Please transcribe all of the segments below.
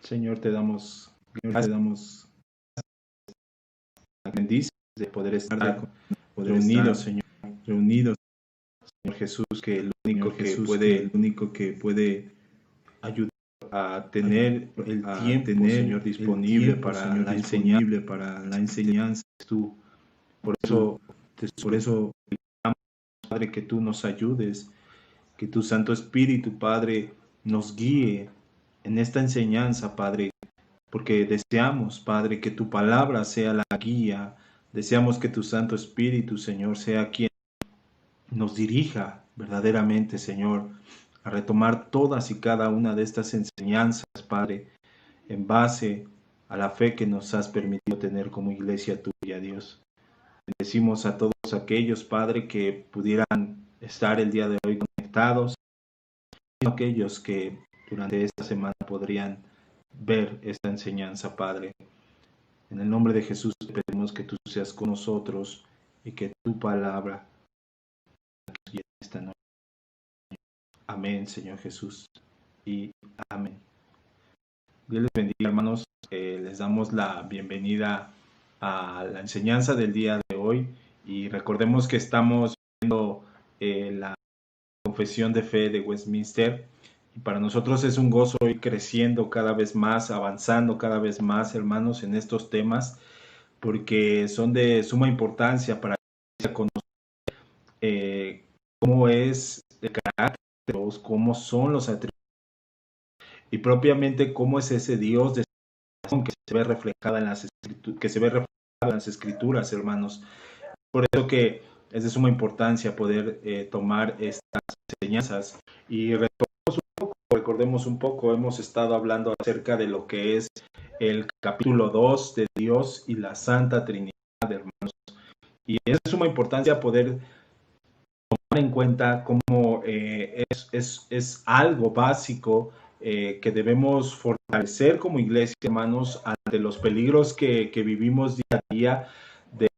Señor, te damos bendiciones de poder estar reunidos, Señor, Señor Jesús, que el único que puede ayudar a tener el tiempo, Señor, disponible para la enseñanza es tú. Por eso Padre, que tú nos ayudes, que tu Santo Espíritu, Padre, nos guíe en esta enseñanza, Padre, porque deseamos, Padre, que tu palabra sea la guía, deseamos que tu Santo Espíritu, Señor, sea quien nos dirija verdaderamente, Señor, a retomar todas y cada una de estas enseñanzas, Padre, en base a la fe que nos has permitido tener como iglesia tuya, Dios. Bendecimos a todos aquellos, Padre, que pudieran estar el día de hoy conectados, y aquellos que durante esta semana podrían ver esta enseñanza, Padre. En el nombre de Jesús pedimos que tú seas con nosotros y que tu palabra nos guíe esta noche. Amén, Señor Jesús, y amén. Dios les bendiga, hermanos. Les damos la bienvenida a la enseñanza del día de hoy y recordemos que estamos viendo la confesión de fe de Westminster y para nosotros es un gozo ir creciendo cada vez más, avanzando cada vez más, hermanos, en estos temas porque son de suma importancia para conocer cómo es el carácter de Dios, cómo son los atributos y propiamente cómo es ese Dios de que se ve reflejada en las escrituras, hermanos. Por eso que es de suma importancia poder tomar estas enseñanzas y recordemos un poco, hemos estado hablando acerca de lo que es el capítulo 2 de Dios y la Santa Trinidad, hermanos. Y es de suma importancia poder tomar en cuenta cómo es algo básico que debemos fortalecer como iglesia, hermanos, ante los peligros que vivimos día a día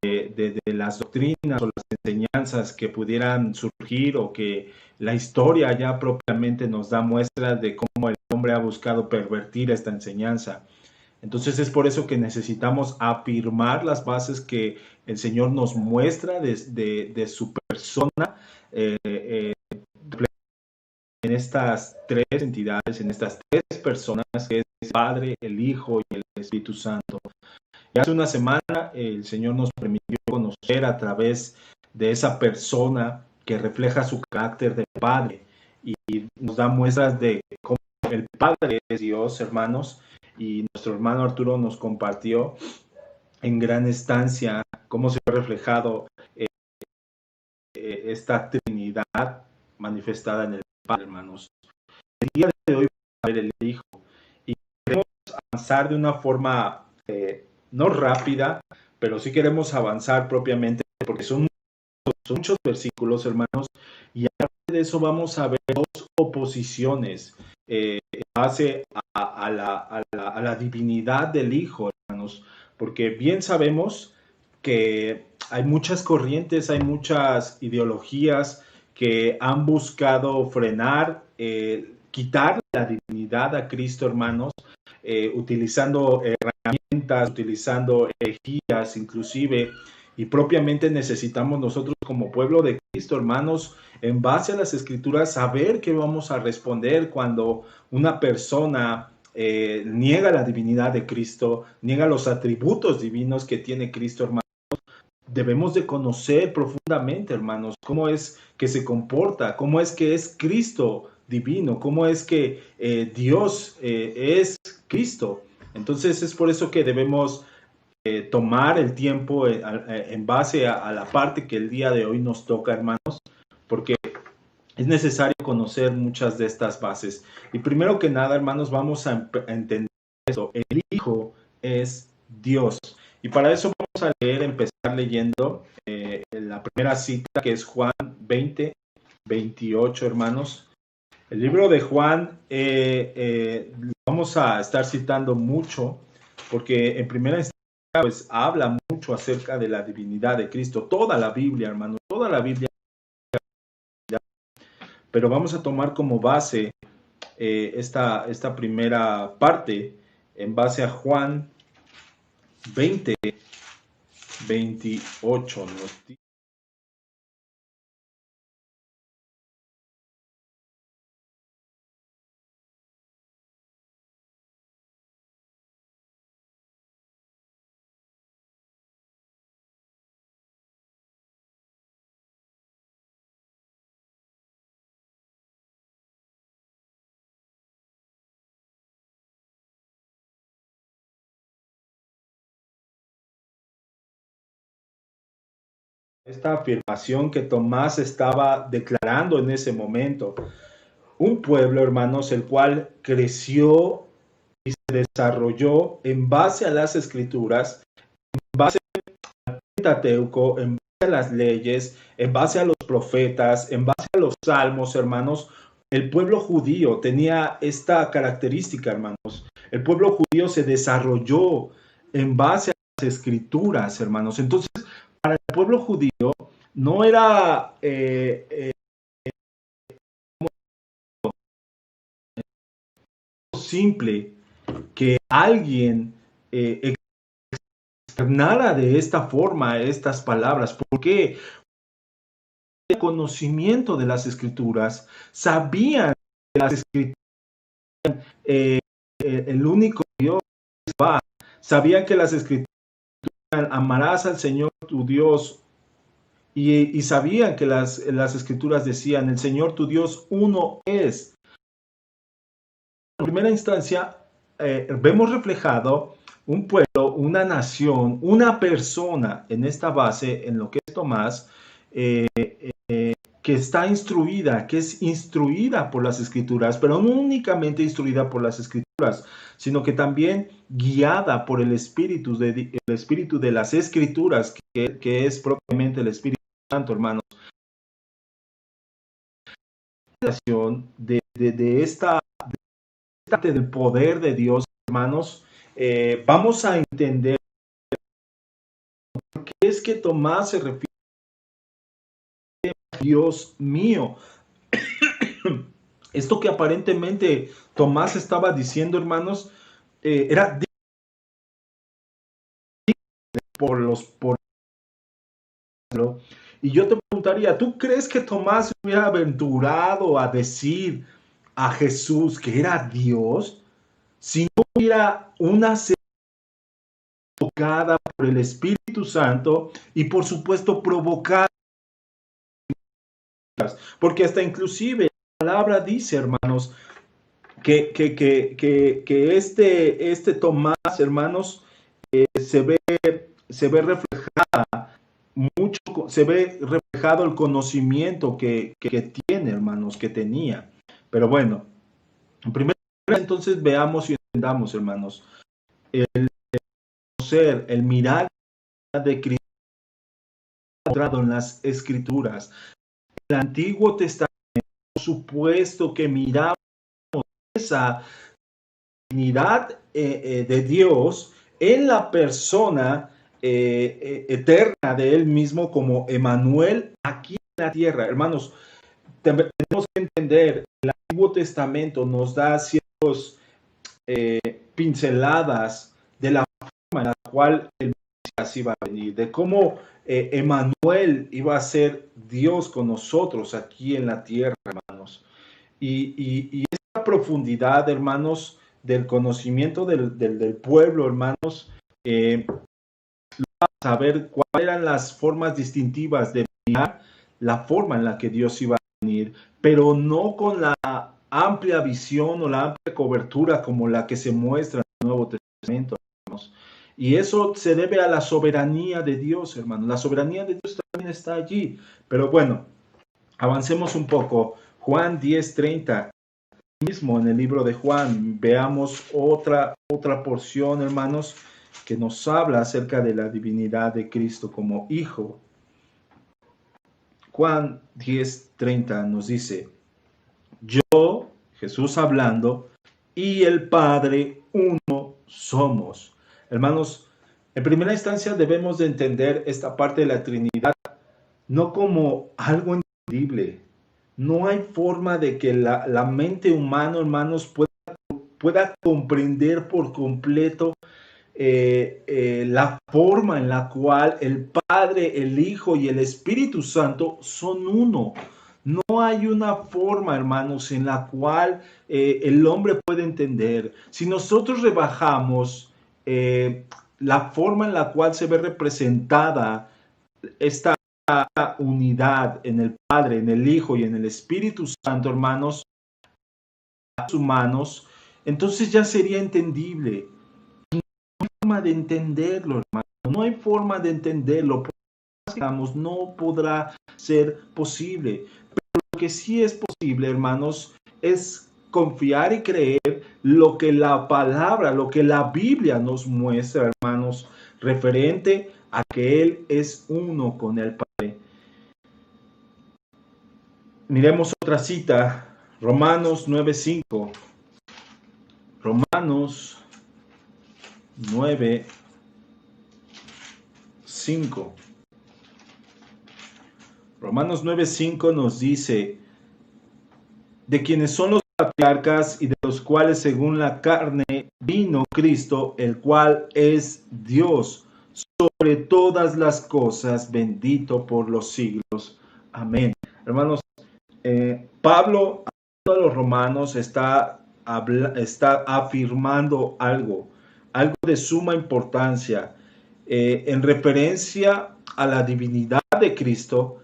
de las doctrinas o las enseñanzas que pudieran surgir o que la historia ya propiamente nos da muestras de cómo el hombre ha buscado pervertir esta enseñanza. Entonces es por eso que necesitamos afirmar las bases que el Señor nos muestra de su persona en estas tres entidades, en estas tres personas, que es el Padre, el Hijo y el Espíritu Santo. Y hace una semana el Señor nos permitió conocer a través de esa persona que refleja su carácter de Padre y nos da muestras de cómo el Padre es Dios, hermanos, y nuestro hermano Arturo nos compartió en gran estancia cómo se ha reflejado esta Trinidad manifestada en el Padre, hermanos. El día de hoy vamos a ver el Hijo y queremos avanzar de una forma no rápida, pero sí queremos avanzar propiamente porque son muchos versículos, hermanos, y aparte de eso vamos a ver dos oposiciones en base a la divinidad del Hijo, hermanos, porque bien sabemos que hay muchas corrientes, hay muchas ideologías que han buscado frenar, quitar la divinidad a Cristo, hermanos, utilizando herramientas, utilizando herejías, inclusive, y propiamente necesitamos nosotros como pueblo de Cristo, hermanos, en base a las Escrituras, saber qué vamos a responder cuando una persona niega la divinidad de Cristo, niega los atributos divinos que tiene Cristo, hermanos. Debemos de conocer profundamente, hermanos, cómo es que se comporta, cómo es que es Cristo divino, cómo es que Dios es Cristo. Entonces es por eso que debemos tomar el tiempo en base a la parte que el día de hoy nos toca, hermanos, porque es necesario conocer muchas de estas bases. Y primero que nada, hermanos, vamos a entender eso. El Hijo es Dios. Y para eso vamos a empezar leyendo la primera cita, que es Juan 20, 28, hermanos. El libro de Juan vamos a estar citando mucho, porque en primera instancia pues habla mucho acerca de la divinidad de Cristo. Toda la Biblia, hermanos, toda la Biblia. Pero vamos a tomar como base esta primera parte en base a Juan 20, 28. Esta afirmación que Tomás estaba declarando en ese momento. Un pueblo, hermanos, el cual creció y se desarrolló en base a las escrituras, en base al Pentateuco, en base a las leyes, en base a los profetas, en base a los salmos, hermanos. El pueblo judío tenía esta característica, hermanos. El pueblo judío se desarrolló en base a las escrituras, hermanos. Entonces, para el pueblo judío no era simple que alguien externara de esta forma estas palabras. ¿Por qué? El conocimiento de las escrituras, sabían que las escrituras el único Dios va, sabían que las escrituras amarás al Señor tu Dios y sabían que las escrituras decían el Señor tu Dios uno es. En primera instancia vemos reflejado un pueblo, una nación, una persona en esta base, en lo que es Tomás, que está instruida, que es instruida por las escrituras, pero no únicamente instruida por las escrituras, sino que también guiada por el espíritu de las escrituras, que es propiamente el Espíritu Santo, hermanos. De esta del poder de Dios, hermanos, vamos a entender por qué es que Tomás se refiere a Dios mío. Esto que aparentemente Tomás estaba diciendo, hermanos, era por y yo te preguntaría, ¿tú crees que Tomás se hubiera aventurado a decir a Jesús que era Dios si no hubiera una tocada por el Espíritu Santo y por supuesto provocada? Porque hasta inclusive la palabra dice, hermanos, que este Tomás, hermanos, se ve reflejada mucho, se ve reflejado el conocimiento que tiene, hermanos, que tenía. Pero bueno, en primer lugar, entonces veamos y entendamos, hermanos, el conocer, el mirar de Cristo en las Escrituras. El Antiguo Testamento, por supuesto que miramos esa divinidad de Dios en la persona eterna de Él mismo como Emmanuel aquí en la tierra. Hermanos, tenemos que entender, el Antiguo Testamento nos da ciertas pinceladas de la forma en la cual el Mesías iba a venir, de cómo Emmanuel iba a ser Dios con nosotros aquí en la tierra, hermanos. Y esta profundidad, hermanos, del conocimiento del pueblo, hermanos, saber cuáles eran las formas distintivas de mirar la forma en la que Dios iba a venir, pero no con la amplia visión o la amplia cobertura como la que se muestra en el Nuevo Testamento, hermanos. Y eso se debe a la soberanía de Dios, hermanos. La soberanía de Dios también está allí. Pero bueno, avancemos un poco. Juan 10:30. Mismo en el libro de Juan, veamos otra porción, hermanos, que nos habla acerca de la divinidad de Cristo como Hijo. Juan 10:30 nos dice, yo, Jesús hablando, y el Padre uno somos. Hermanos, en primera instancia debemos de entender esta parte de la Trinidad no como algo increíble. No hay forma de que la mente humana, hermanos, pueda pueda comprender por completo la forma en la cual el Padre, el Hijo y el Espíritu Santo son uno. No hay una forma, hermanos, en la cual el hombre puede entender. Si nosotros rebajamos la forma en la cual se ve representada esta unidad en el Padre, en el Hijo y en el Espíritu Santo, hermanos, humanos, entonces ya sería entendible. Forma de entenderlo, hermano. No hay forma de entenderlo. No podrá ser posible. Pero lo que sí es posible, hermanos, es confiar y creer lo que la palabra, lo que la Biblia nos muestra, hermanos, referente a que Él es uno con el Padre. Miremos otra cita, Romanos 9:5. Romanos 9:5. Romanos 9:5 nos dice, de quienes son los patriarcas y de los cuales según la carne vino Cristo, el cual es Dios sobre todas las cosas, bendito por los siglos. Amén. Hermanos, Pablo, hablando a los romanos, está afirmando algo de suma importancia en referencia a la divinidad de Cristo,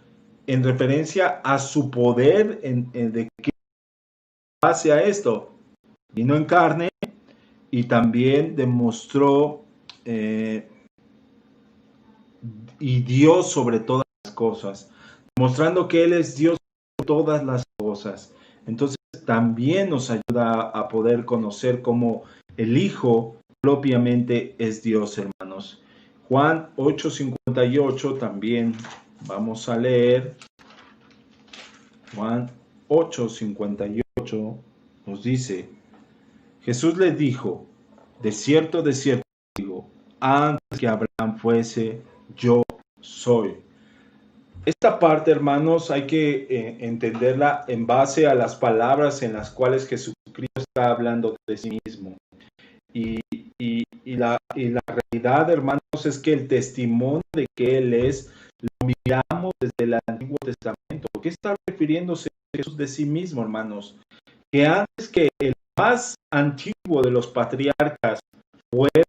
en referencia a su poder, de que base a esto vino en carne y también demostró y Dios sobre todas las cosas, mostrando que Él es Dios sobre todas las cosas. Entonces también nos ayuda a poder conocer cómo el Hijo propiamente es Dios, hermanos. Juan 8:58 también vamos a leer. Juan 8:58 nos dice, Jesús le dijo, de cierto digo, antes que Abraham fuese, yo soy. Esta parte, hermanos, hay que entenderla en base a las palabras en las cuales Jesucristo está hablando de sí mismo. Y la realidad, hermanos, es que el testimonio de que Él es, lo miramos desde el Antiguo Testamento. ¿Qué está refiriéndose Jesús de sí mismo, hermanos? Que antes que el más antiguo de los patriarcas fuera,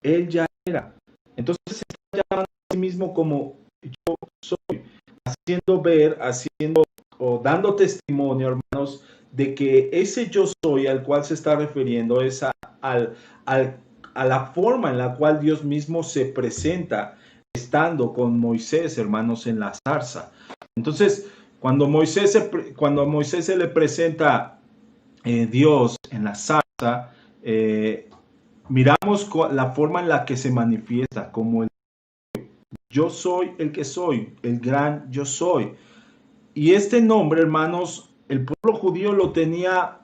Él ya era. Entonces se está llamando a sí mismo como yo soy, haciendo ver, o dando testimonio, hermanos, de que ese yo soy al cual se está refiriendo es a la forma en la cual Dios mismo se presenta estando con Moisés, hermanos, en la zarza. Entonces, cuando a Moisés se le presenta Dios en la zarza, miramos la forma en la que se manifiesta como el yo soy el que soy, el gran yo soy. Y este nombre, hermanos, el pueblo judío lo tenía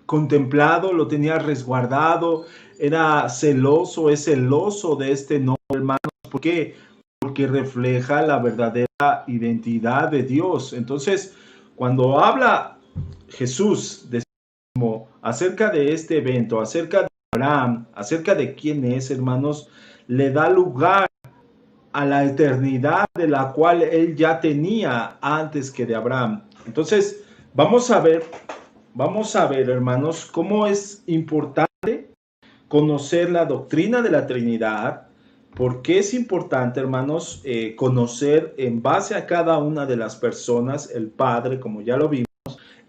contemplado, lo tenía resguardado, era celoso, es celoso de este nombre, hermanos. ¿Por qué? Porque refleja la verdadera identidad de Dios. Entonces, cuando habla Jesús de sí mismo acerca de este evento, acerca de Abraham, acerca de quién es, hermanos, le da lugar a la eternidad de la cual él ya tenía antes que de Abraham. Entonces, vamos a ver, hermanos, cómo es importante conocer la doctrina de la Trinidad. ¿Por qué es importante, hermanos, conocer en base a cada una de las personas, el Padre, como ya lo vimos,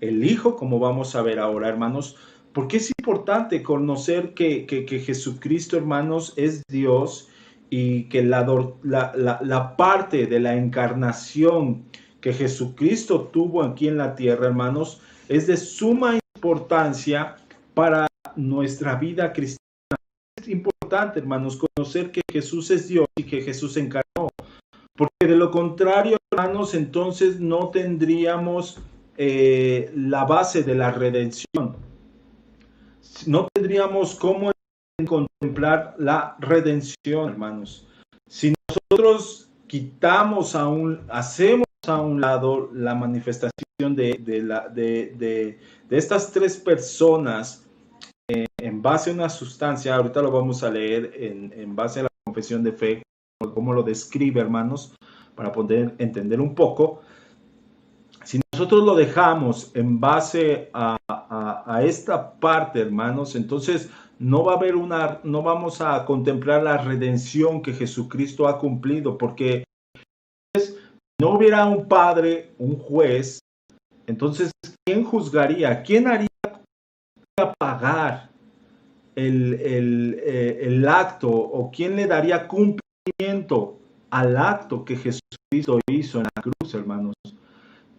el Hijo, como vamos a ver ahora, hermanos? ¿Por qué es importante conocer que Jesucristo, hermanos, es Dios? Y que la parte de la encarnación que Jesucristo tuvo aquí en la tierra, hermanos, es de suma importancia para nuestra vida cristiana. Es importante, hermanos, conocer que Jesús es Dios y que Jesús encarnó, porque de lo contrario, hermanos, entonces no tendríamos la base de la redención. No tendríamos cómo contemplar la redención, hermanos. Si nosotros hacemos a un lado la manifestación de estas tres personas en base a una sustancia, ahorita lo vamos a leer en base a la confesión de fe, cómo lo describe, hermanos, para poder entender un poco. Si nosotros lo dejamos en base a esta parte, hermanos, entonces no vamos a contemplar la redención que Jesucristo ha cumplido, porque no hubiera un padre, un juez, entonces, ¿quién juzgaría? ¿Quién haría pagar el acto, o quién le daría cumplimiento al acto que Jesucristo hizo en la cruz, hermanos?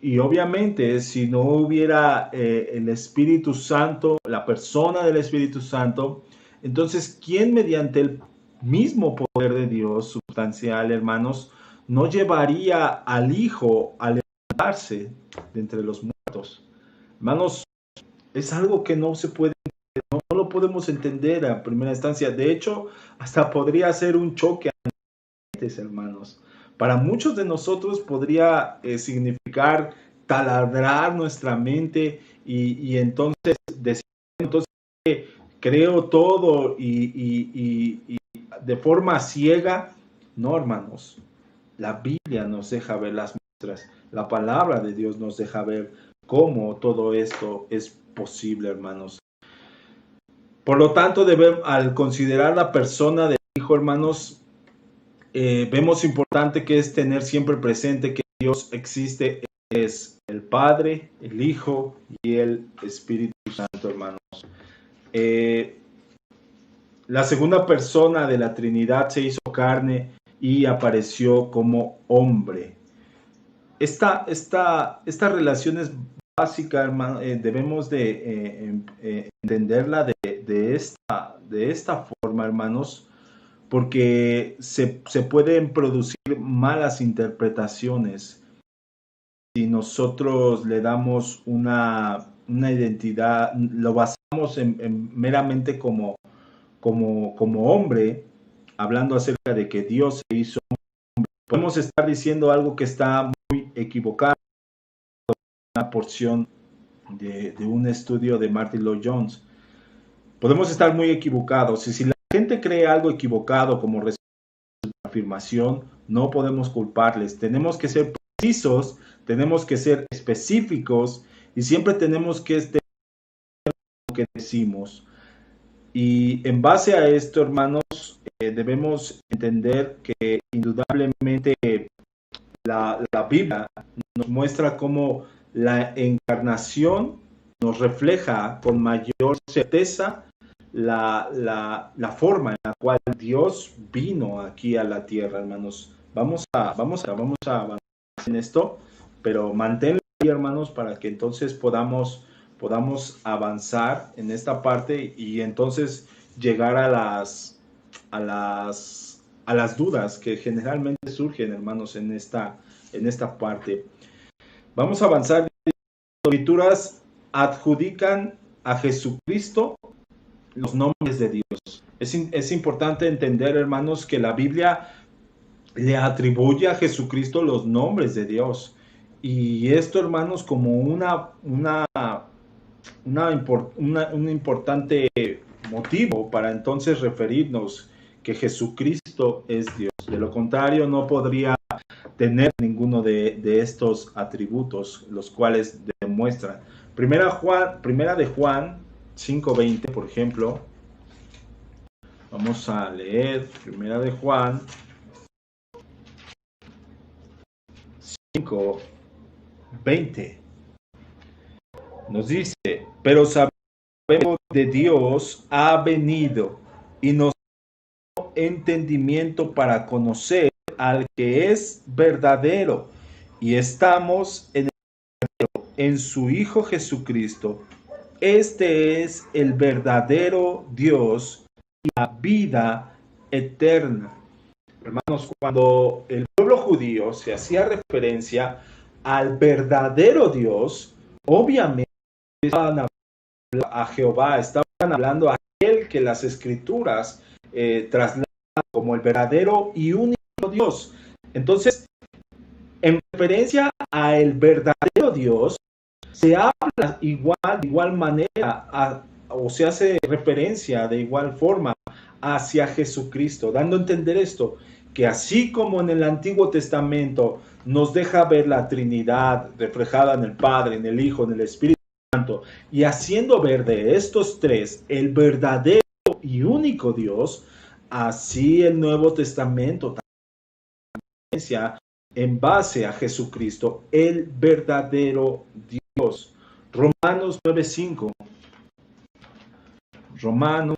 Y obviamente, si no hubiera el Espíritu Santo, la persona del Espíritu Santo, entonces, ¿quién mediante el mismo poder de Dios sustancial, hermanos, no llevaría al Hijo a levantarse de entre los muertos? Hermanos, es algo que no se puede, no lo podemos entender a primera instancia. De hecho, hasta podría ser un choque a mentes, hermanos. Para muchos de nosotros podría significar taladrar nuestra mente y entonces decir, entonces creo todo y de forma ciega. No, hermanos, la Biblia nos deja ver las muestras, la palabra de Dios nos deja ver cómo todo esto es posible, hermanos. Por lo tanto, al considerar la persona del Hijo, hermanos, vemos importante que es tener siempre presente que Dios existe, es el Padre, el Hijo y el Espíritu Santo, hermanos. La segunda persona de la Trinidad se hizo carne y apareció como hombre. Esta relación es básica, hermano. Debemos de entenderla de esta forma, hermanos, porque se pueden producir malas interpretaciones si nosotros le damos una identidad, lo basamos meramente como hombre, hablando acerca de que Dios se hizo hombre. Podemos estar diciendo algo que está muy equivocado, una porción de un estudio de Martin Lloyd-Jones. Podemos estar muy equivocados, y si la gente cree algo equivocado como afirmación, no podemos culparles. Tenemos que ser precisos, tenemos que ser específicos y siempre tenemos que estar lo que decimos. Y en base a esto, hermanos, debemos entender que indudablemente la Biblia nos muestra cómo la encarnación nos refleja con mayor certeza la forma en la cual Dios vino aquí a la tierra, hermanos. Vamos a avanzar en esto, pero manténlo ahí, hermanos, para que entonces podamos avanzar en esta parte y entonces llegar a las dudas que generalmente surgen, hermanos, en esta parte. Vamos a avanzar. Las escrituras adjudican a Jesucristo los nombres de Dios. Es importante entender, hermanos, que la Biblia le atribuye a Jesucristo los nombres de Dios. Y esto, hermanos, como un importante motivo para entonces referirnos que Jesucristo es Dios. De lo contrario, no podría tener ninguno de estos atributos, los cuales demuestran. Primera de Juan 5:20, por ejemplo. Vamos a leer Primera de Juan 5:20. Nos dice, pero sabemos de Dios ha venido y nos da entendimiento para conocer al que es verdadero, y estamos en su Hijo Jesucristo. Este es el verdadero Dios y la vida eterna. Hermanos, cuando el pueblo judío se hacía referencia al verdadero Dios, obviamente estaban hablando a Jehová, estaban hablando a aquel que las escrituras trasladan como el verdadero y único Dios. Entonces, en referencia a el verdadero Dios, se habla de igual manera o se hace referencia de igual forma hacia Jesucristo, dando a entender esto, que así como en el Antiguo Testamento nos deja ver la Trinidad reflejada en el Padre, en el Hijo, en el Espíritu Santo, y haciendo ver de estos tres el verdadero y único Dios, así el Nuevo Testamento también en base a Jesucristo, el verdadero Dios. Romanos 9:5. Romanos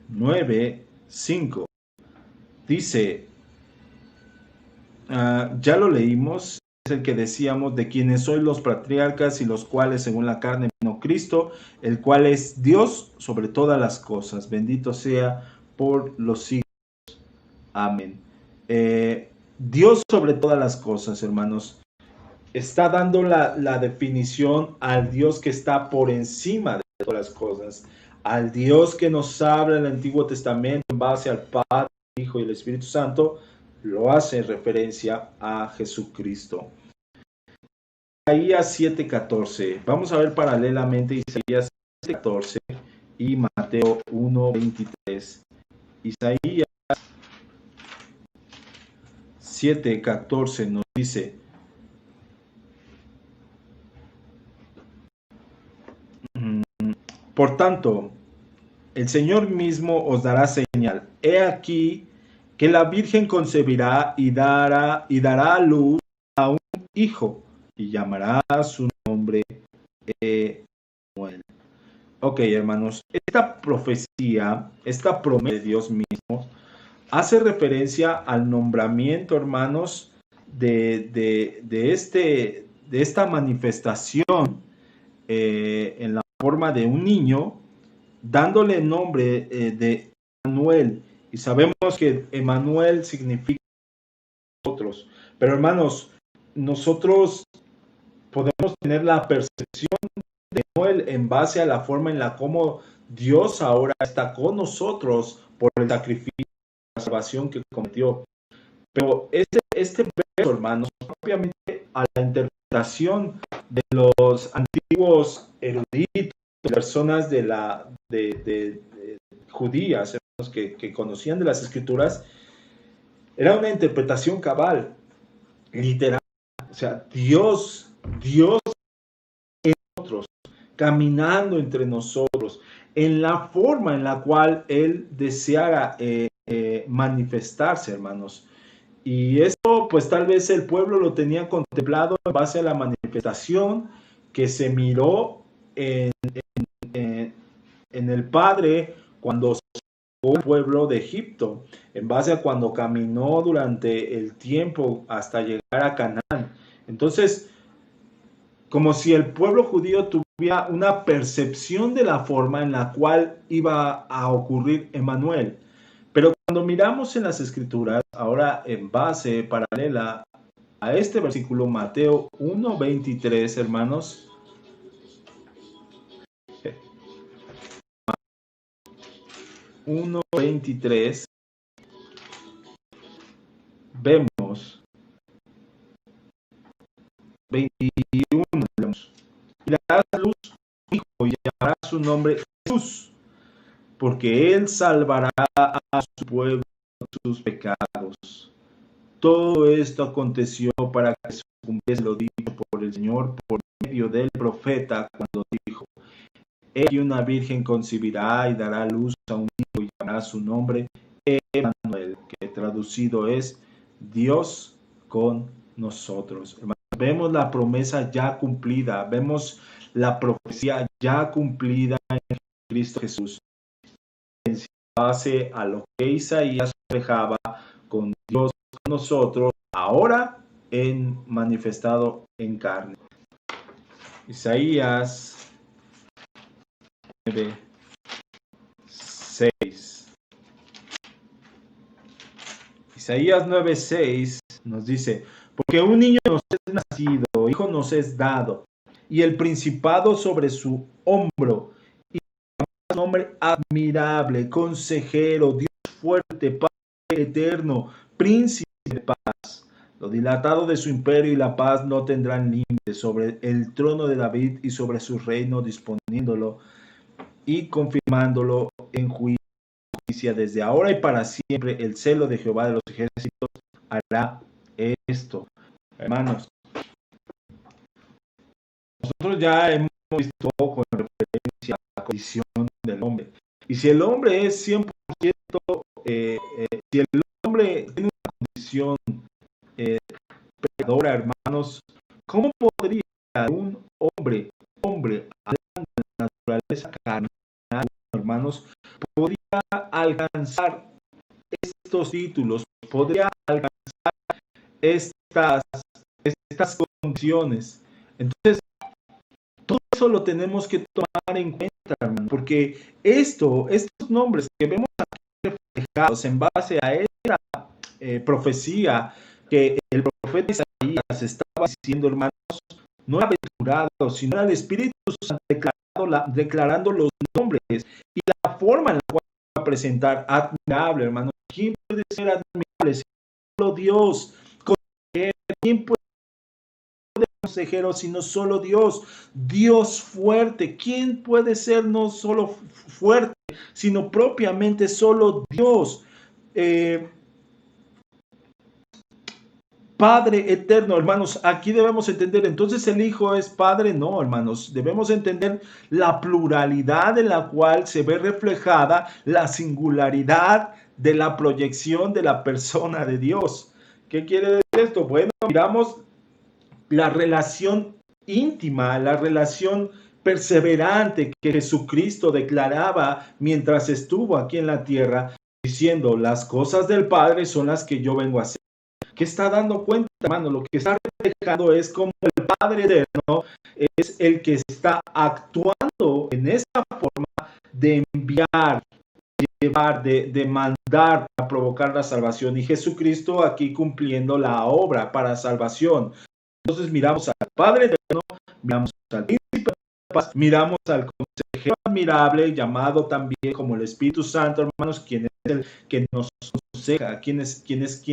9:5 dice, ya lo leímos, es el que decíamos, de quienes sois los patriarcas y los cuales según la carne vino Cristo, el cual es Dios sobre todas las cosas, bendito sea por los siglos. Amén. Dios sobre todas las cosas, hermanos, está dando la definición al Dios que está por encima de todas las cosas, al Dios que nos habla en el Antiguo Testamento en base al Padre, el Hijo y el Espíritu Santo, lo hace en referencia a Jesucristo. Isaías 7:14. Vamos a ver paralelamente Isaías 7:14 y Mateo 1:23. Isaías 7:14 nos dice: por tanto, el Señor mismo os dará señal. He aquí que la Virgen concebirá y dará a luz a un hijo y llamará su nombre Emmanuel. Ok, hermanos, esta profecía, esta promesa de Dios mismo, hace referencia al nombramiento, hermanos, de esta manifestación en la forma de un niño, dándole nombre de Emmanuel. Y sabemos que Emmanuel significa nosotros. Pero hermanos, nosotros podemos tener la percepción de Emmanuel en base a la forma en la como Dios ahora está con nosotros por el sacrificio de la salvación que cometió. Pero este verso, hermanos, propiamente a la interpretación de los antiguos eruditos, personas de judías, que conocían de las escrituras, era una interpretación cabal, literal. O sea, Dios en nosotros, caminando entre nosotros, en la forma en la cual Él deseara manifestarse, hermanos. Y eso, pues tal vez el pueblo lo tenía contemplado en base a la manifestación que se miró en el Padre cuando sacó el pueblo de Egipto, en base a cuando caminó durante el tiempo hasta llegar a Canaán. Entonces, como si el pueblo judío tuviera una percepción de la forma en la cual iba a ocurrir Emmanuel. Pero cuando miramos en las Escrituras, ahora en base paralela a este versículo, Mateo 1:23, hermanos, 1:23, vemos 21, y dará a luz un hijo y llamará su nombre Jesús, porque él salvará a su pueblo de sus pecados. Todo esto aconteció para que se cumpliese lo dicho por el Señor por medio del profeta, cuando dijo: He aquí una virgen concebirá y dará a luz a un hijo y llamará su nombre Emmanuel, que traducido es Dios con nosotros. Hermanos, vemos la promesa ya cumplida, vemos la profecía ya cumplida en Cristo Jesús, en base a lo que Isaías reflejaba con Dios con nosotros, ahora en manifestado en carne. Isaías 9:6. Isaías 9:6 nos dice: porque un niño nos es nacido, hijo nos es dado, y el principado sobre su hombro, y su nombre admirable, consejero, Dios fuerte, Padre eterno, príncipe de paz. Lo dilatado de su imperio y la paz no tendrán límites sobre el trono de David y sobre su reino, disponiéndolo y confirmándolo en justicia desde ahora y para siempre. El celo de Jehová de los ejércitos hará esto. Hermanos, nosotros ya hemos visto con referencia a la condición del hombre. Y si el hombre es 100%, si el hombre tiene una condición pecadora, hermanos, ¿cómo podría un hombre, hablando de la naturaleza carnal, hermanos, podría alcanzar estos títulos, podría alcanzar estas condiciones? Entonces, todo eso lo tenemos que tomar en cuenta, hermano, porque estos nombres que vemos aquí reflejados en base a esta profecía que el profeta Isaías estaba diciendo, hermanos, no era aventurado, sino era el Espíritu Santo declarando los nombres y la forma en la cual va a presentar admirable, hermano. ¿Quién puede ser admirable? Solo Dios. ¿Quién puede ser consejero sino solo Dios? Dios fuerte. ¿Quién puede ser no solo fuerte, sino propiamente solo Dios? Padre eterno, hermanos, aquí debemos entender, entonces el Hijo es Padre, no, hermanos, debemos entender la pluralidad en la cual se ve reflejada la singularidad de la proyección de la persona de Dios. ¿Qué quiere decir esto? Bueno, miramos la relación íntima, la relación perseverante que Jesucristo declaraba mientras estuvo aquí en la tierra, diciendo, las cosas del Padre son las que yo vengo a hacer. ¿Qué está dando cuenta, hermano? Lo que está reflejando es como el Padre eterno es el que está actuando en esa forma de enviar, de llevar, de mandar para provocar la salvación. Y Jesucristo aquí cumpliendo la obra para salvación. Entonces miramos al Padre eterno, miramos al Príncipe de paz, miramos al consejero admirable, llamado también como el Espíritu Santo, hermanos, quien es el que nos aconseja, quien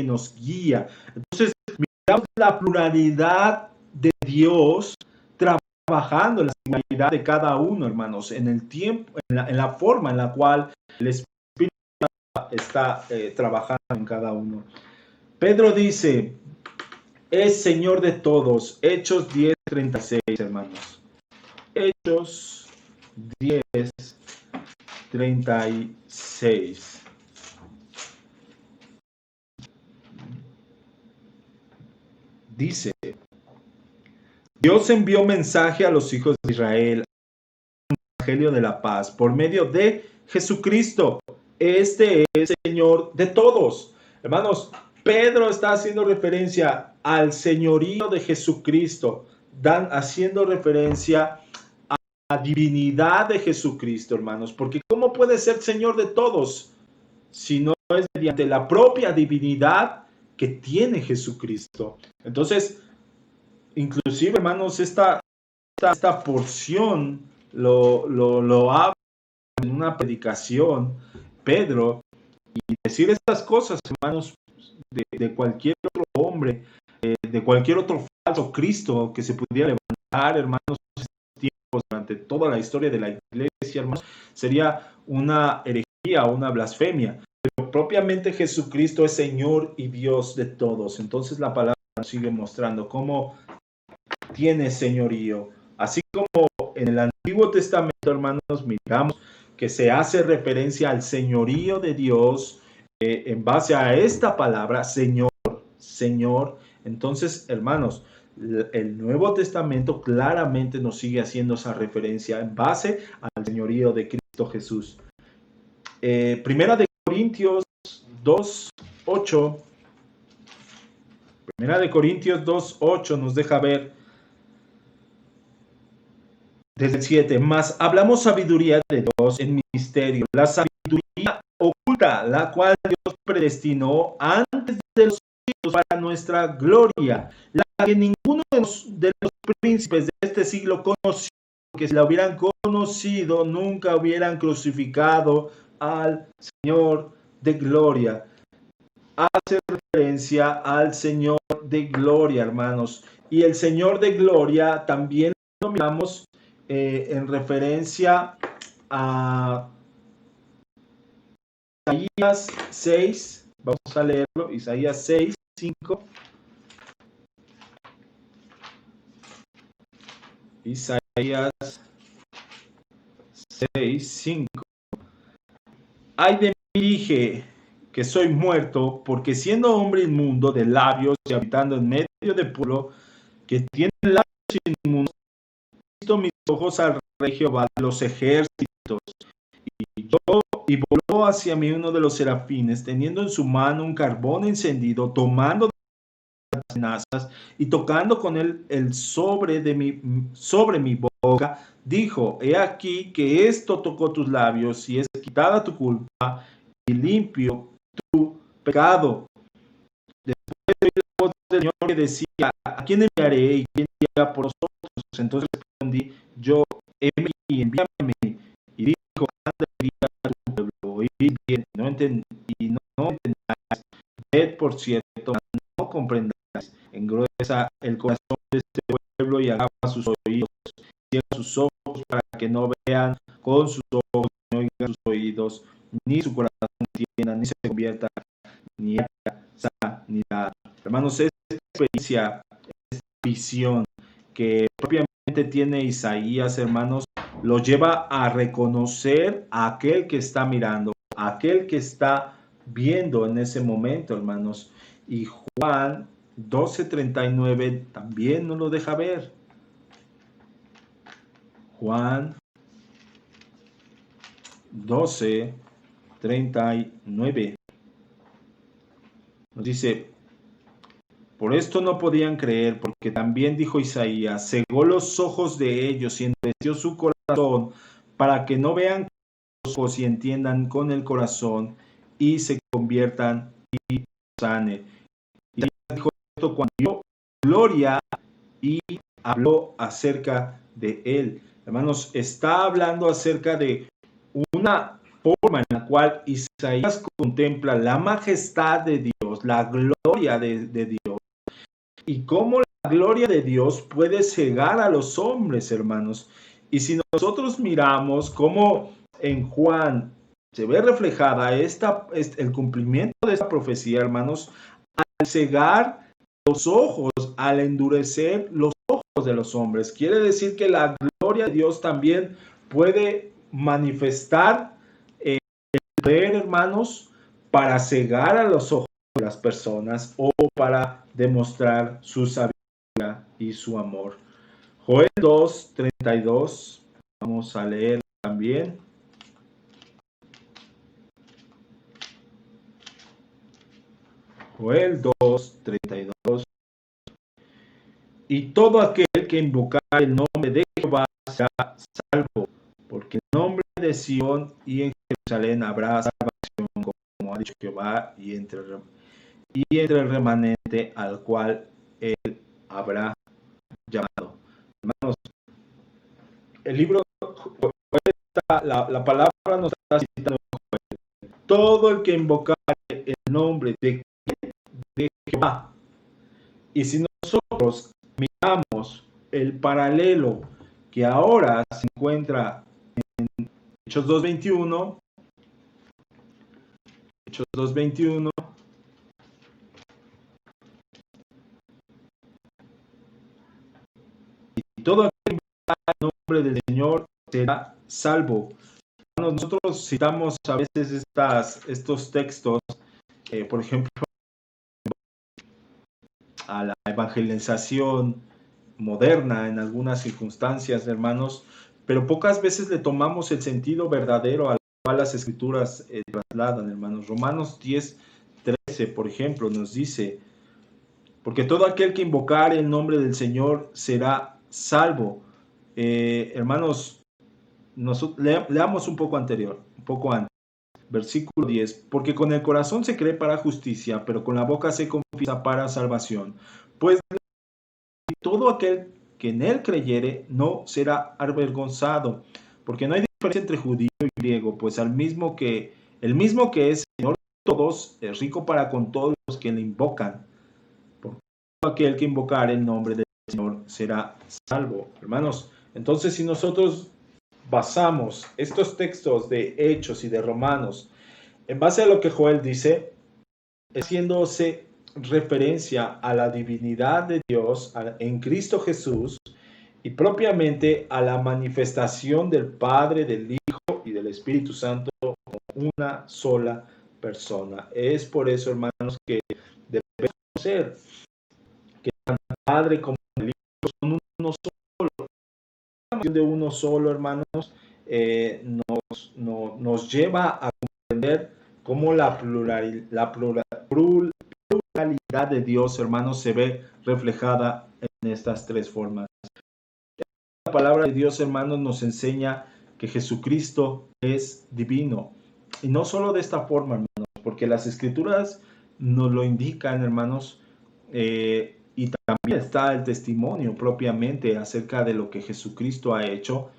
nos guía. Entonces, miramos la pluralidad de Dios trabajando en la singularidad de cada uno, hermanos, en el tiempo, en la forma en la cual el Espíritu está trabajando en cada uno. Pedro dice, es Señor de todos. Hechos 10:36, hermanos. Hechos 10:36. Dice, Dios envió mensaje a los hijos de Israel, el evangelio de la paz, por medio de Jesucristo. Este es Señor de todos. Hermanos, Pedro está haciendo referencia al señorío de Jesucristo, haciendo referencia a la divinidad de Jesucristo, hermanos, porque ¿cómo puede ser Señor de todos si no es mediante la propia divinidad que tiene Jesucristo? Entonces, inclusive, hermanos, esta porción lo habla en una predicación, Pedro, y decir estas cosas, hermanos, de cualquier otro hombre, de cualquier otro falso Cristo que se pudiera levantar, hermanos, tiempos durante toda la historia de la iglesia, hermanos, sería una herejía, una blasfemia. Pero propiamente Jesucristo es Señor y Dios de todos. Entonces la palabra nos sigue mostrando cómo tiene señorío. Así como en el Antiguo Testamento, hermanos, miramos que se hace referencia al señorío de Dios en base a esta palabra, Señor, Señor. Entonces, hermanos, el Nuevo Testamento claramente nos sigue haciendo esa referencia en base al señorío de Cristo Jesús. Primera de Corintios 2:8. Primera de Corintios 2:8 nos deja ver desde el 7, mas hablamos sabiduría de Dios en misterio, la sabiduría oculta, la cual Dios predestinó antes de los siglos para nuestra gloria, la que ninguno de los príncipes de este siglo conoció, porque si la hubieran conocido, nunca hubieran crucificado al Señor de gloria. Hace referencia al Señor de gloria, hermanos. Y el Señor de gloria también lo miramos en referencia a Isaías 6. Vamos a leerlo. Isaías 6, 5. Isaías 6, 5. Ay de mí, dije, que soy muerto, porque siendo hombre inmundo de labios y habitando en medio de pueblo que tiene labios inmundos, he visto mis ojos al Rey Jehová de los ejércitos. Y voló hacia mí uno de los serafines, teniendo en su mano un carbón encendido, tomando las tenazas y tocando con él el sobre mi boca, dijo: He aquí que esto tocó tus labios, y es quitada tu culpa y limpio tu pecado. Después oí la voz del Señor que decía: ¿A quién enviaré y quién irá por nosotros? Entonces respondí yo: heme aquí, envíame. Y dijo: anda y di a tu pueblo, oíd bien, y no entendáis, ved por cierto, no comprendáis, engruesa el corazón de este pueblo y agava sus oídos, cierra sus ojos para que no vean con sus ojos, ni oigan sus oídos, ni su corazón entienda, ni se convierta, ni haya sanidad. Hermanos, esta experiencia, esta visión que propiamente tiene Isaías, hermanos, lo lleva a reconocer a aquel que está mirando, a aquel que está viendo en ese momento, hermanos. Y Juan 12:39 también nos lo deja ver. Juan 12:39 nos dice: por esto no podían creer, porque también dijo Isaías: cegó los ojos de ellos y endureció su corazón, para que no vean con los ojos y entiendan con el corazón y se conviertan y sane. Isaías dijo esto cuando dio gloria y habló acerca de él. Hermanos, está hablando acerca de una forma en la cual Isaías contempla la majestad de Dios, la gloria de Dios, y cómo la gloria de Dios puede cegar a los hombres, hermanos. Y si nosotros miramos cómo en Juan se ve reflejada el cumplimiento de esta profecía, hermanos, al cegar los ojos, al endurecer los ojos de los hombres, quiere decir que la gloria de Dios también puede manifestar el poder, hermanos, para cegar a los ojos de las personas o para demostrar su sabiduría y su amor. Joel 2:32, vamos a leer también. Joel 2:32. Y todo aquel que invocar el nombre de Jehová será salvo, porque el nombre de Sión y en Jerusalén habrá salvación, como ha dicho Jehová, y entre el remanente al cual él habrá llamado. Hermanos, el libro, la palabra nos está citando: todo el que invocar el nombre de Jehová. Y si nosotros miramos el paralelo que ahora se encuentra en Hechos 2:21, y todo aquel que invoca el nombre del Señor será salvo. Nosotros citamos a veces estos textos, por ejemplo, a la evangelización moderna en algunas circunstancias, hermanos, pero pocas veces le tomamos el sentido verdadero al cual las escrituras trasladan, hermanos. Romanos 10:13, por ejemplo, nos dice: porque todo aquel que invocar el nombre del Señor será salvo. Hermanos, leamos un poco antes. Versículo 10, porque con el corazón se cree para justicia, pero con la boca se confiesa para salvación. Pues todo aquel que en él creyere no será avergonzado, porque no hay diferencia entre judío y griego, pues el mismo que es Señor de todos, es rico para con todos los que le invocan. aquel que invocare el nombre del Señor será salvo. Hermanos, entonces si nosotros basamos estos textos de Hechos y de Romanos en base a lo que Joel dice, haciéndose referencia a la divinidad de Dios en Cristo Jesús y propiamente a la manifestación del Padre, del Hijo y del Espíritu Santo como una sola persona. Es por eso, hermanos, que debemos ser que tanto el Padre como el Hijo son uno solo. La manifestación de uno solo, hermanos, nos lleva a comprender cómo la pluralidad de Dios, hermanos, se ve reflejada en estas tres formas. La palabra de Dios, hermanos, nos enseña que Jesucristo es divino. Y no solo de esta forma, hermanos, porque las Escrituras nos lo indican, hermanos, y también está el testimonio propiamente acerca de lo que Jesucristo ha hecho.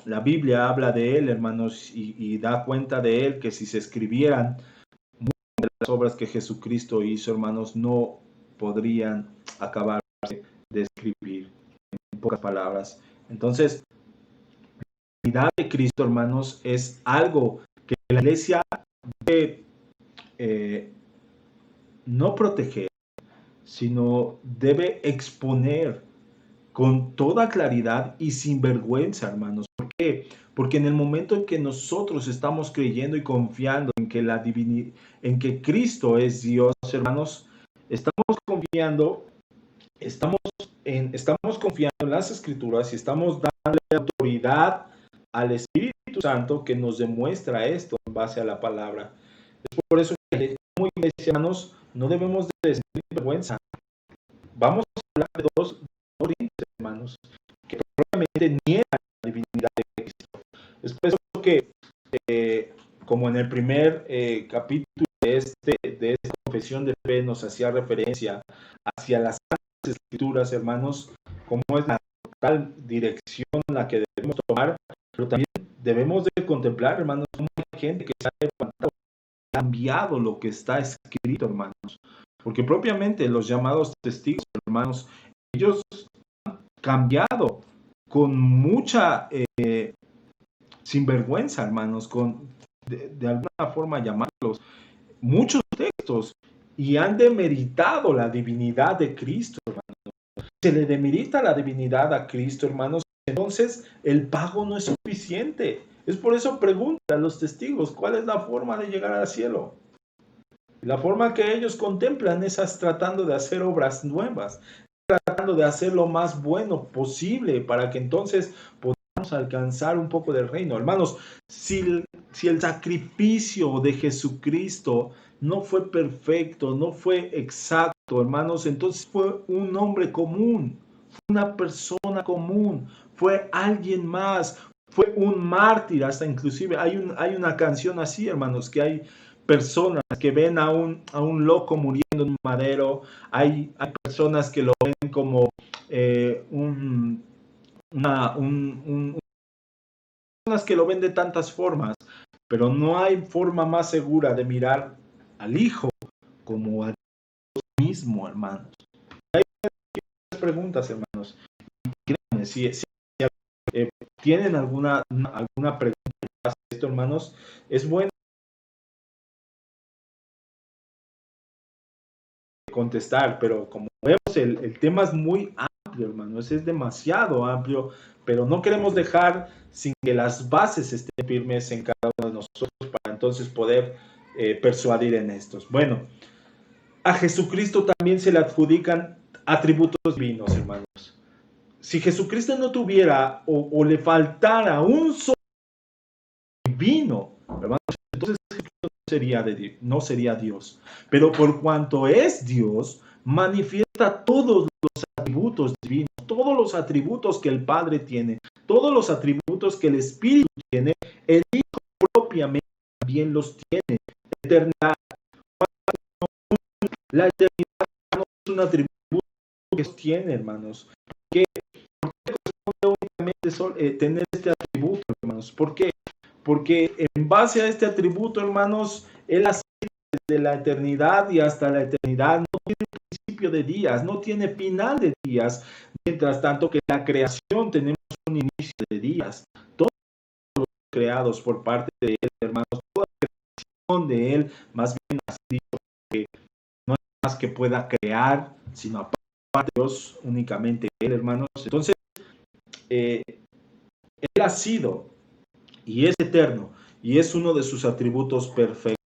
La Biblia habla de él, hermanos, y da cuenta de él que si se escribieran muchas de las obras que Jesucristo hizo, hermanos, no podrían acabarse de escribir, en pocas palabras. Entonces, la divinidad de Cristo, hermanos, es algo que la iglesia debe no proteger, sino debe exponer con toda claridad y sin vergüenza, hermanos. ¿Por qué? Porque en el momento en que nosotros estamos creyendo y confiando en que la divinidad, en que Cristo es Dios, hermanos, estamos confiando, estamos confiando en las Escrituras y estamos dándole autoridad al Espíritu Santo que nos demuestra esto en base a la palabra. Es por eso que como iglesia, hermanos, no debemos de sentir vergüenza. Vamos a hablar de dos corrientes, hermanos, que probablemente niegan la divinidad de Cristo. Es por eso que, como en el primer capítulo de esta confesión de fe nos hacía referencia hacia las Escrituras, hermanos, como es la total dirección la que debemos tomar, pero también debemos de contemplar, hermanos, cómo hay gente que se ha levantado, cambiado lo que está escrito, hermanos, porque propiamente los llamados testigos, hermanos, ellos han cambiado con mucha sinvergüenza, hermanos, de alguna forma llamarlos, muchos textos, y han demeritado la divinidad de Cristo, hermanos. Se le demerita la divinidad a Cristo, hermanos, entonces el pago no es suficiente. Es por eso pregunta a los testigos, ¿cuál es la forma de llegar al cielo? La forma que ellos contemplan es tratando de hacer obras nuevas, tratando de hacer lo más bueno posible para que entonces podamos alcanzar un poco del reino. Hermanos, si el sacrificio de Jesucristo no fue perfecto, no fue exacto, hermanos, entonces fue un hombre común, fue una persona común, fue alguien más, fue un mártir, hasta inclusive hay una canción así, hermanos, que hay personas que ven a un loco muriendo en un madero, hay personas que lo ven como personas que lo ven de tantas formas, pero no hay forma más segura de mirar al Hijo como a Dios mismo, hermanos. Hay muchas preguntas, hermanos. Créanme, si tienen alguna pregunta sobre esto, hermanos, es bueno contestar, pero como vemos, el tema es muy amplio, hermanos, es demasiado amplio, pero no queremos dejar sin que las bases estén firmes en cada uno de nosotros para entonces poder persuadir en estos. Bueno, a Jesucristo también se le adjudican atributos divinos, hermanos. Si Jesucristo no tuviera o le faltara un solo divino, hermanos, entonces no sería Dios. Pero por cuanto es Dios, manifiesta todos los atributos divinos, todos los atributos que el Padre tiene, todos los atributos que el Espíritu tiene, el Hijo propiamente también los tiene. Eternidad. La eternidad no es un atributo que tiene, hermanos. ¿Por qué corresponde únicamente tener este atributo, hermanos? ¿Por qué? Porque en base a este atributo, hermanos, Él ha sido desde la eternidad y hasta la eternidad, no tiene un principio de días, no tiene final de días, mientras tanto que la creación tenemos un inicio de días. Todos los creados por parte de Él, hermanos, toda la creación de Él, más bien ha dicho que no hay más que pueda crear, sino aparte de Dios, únicamente Él, hermanos. Entonces, Él ha sido y es eterno, y es uno de sus atributos perfectos.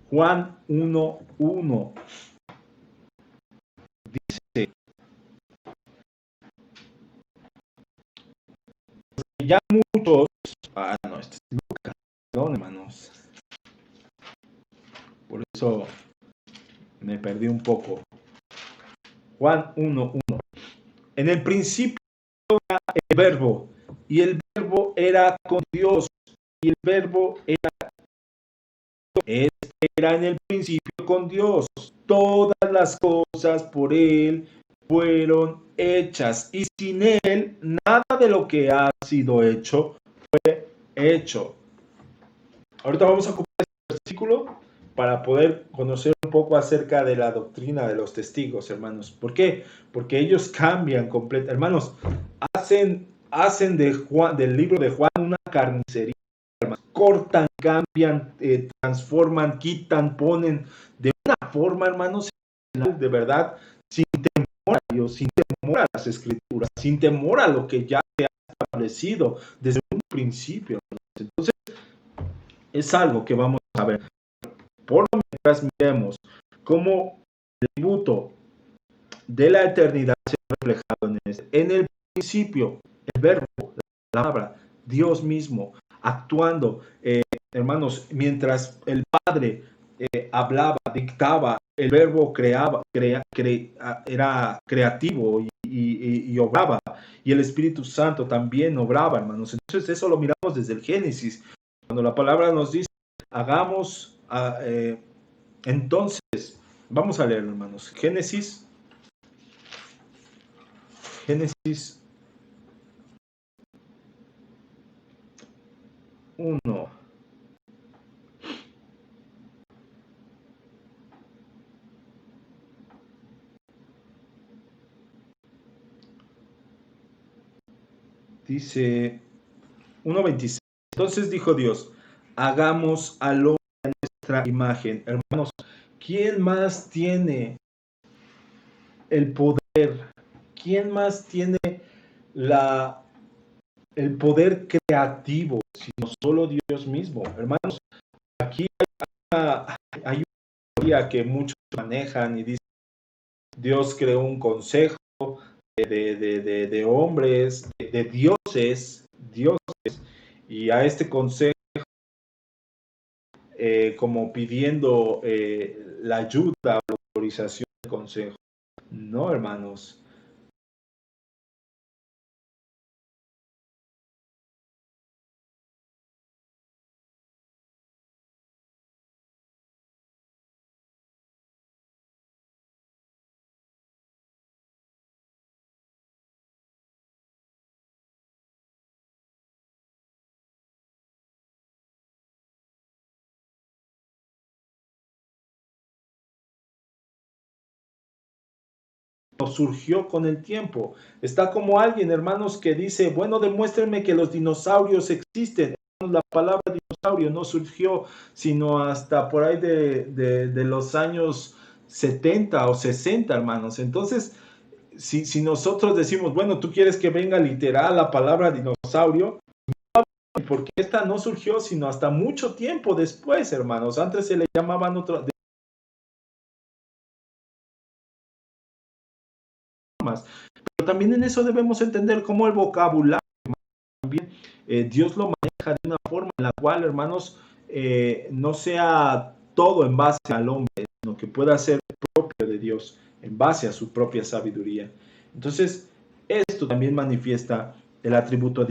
Juan 1:1 dice: ya muchos, no, este es Lucas, perdón, hermanos, por eso me perdí un poco. Juan 1:1. En el principio era el verbo, y el verbo era con Dios, y el verbo era en el principio con Dios. Todas las cosas por Él fueron hechas, y sin Él nada de lo que ha sido hecho fue hecho. Ahorita vamos a ocupar este versículo para poder conocer un poco acerca de la doctrina de los testigos, hermanos. ¿Por qué? Porque ellos cambian completamente. Hermanos, hacen del libro de Juan una carnicería. Hermanos. Cortan, cambian, transforman, quitan, ponen de una forma, hermanos, de verdad, sin temor a Dios, sin temor a las Escrituras, sin temor a lo que ya se ha establecido desde un principio. Entonces, es algo que vamos a ver. Por lo mientras miremos cómo el atributo de la eternidad se ha reflejado en el principio, el verbo, la palabra, Dios mismo, actuando, hermanos, mientras el Padre hablaba, dictaba, el verbo era creativo y obraba, y el Espíritu Santo también obraba, hermanos. Entonces eso lo miramos desde el Génesis, cuando la palabra nos dice, hagamos, entonces, vamos a leer, hermanos, Génesis 1. Dice 1:26. Entonces dijo Dios, hagamos al hombre a nuestra imagen. Hermanos, ¿quién más tiene el poder? ¿Quién más tiene el poder creativo, sino solo Dios mismo? Hermanos, aquí hay una teoría que muchos manejan y dicen, Dios creó un consejo de hombres, de dioses, y a este consejo, como pidiendo la ayuda o la autorización del consejo. No, hermanos. Surgió con el tiempo. Está como alguien, hermanos, que dice, bueno, demuéstrenme que los dinosaurios existen. La palabra dinosaurio no surgió sino hasta por ahí de los años 70 o 60, hermanos. Entonces, si nosotros decimos, bueno, tú quieres que venga literal la palabra dinosaurio, porque esta no surgió sino hasta mucho tiempo después, hermanos. Antes se le llamaban otro más. Pero también en eso debemos entender cómo el vocabulario también Dios lo maneja de una forma en la cual, hermanos, no sea todo en base al hombre, sino que pueda ser propio de Dios, en base a su propia sabiduría. Entonces, esto también manifiesta el atributo de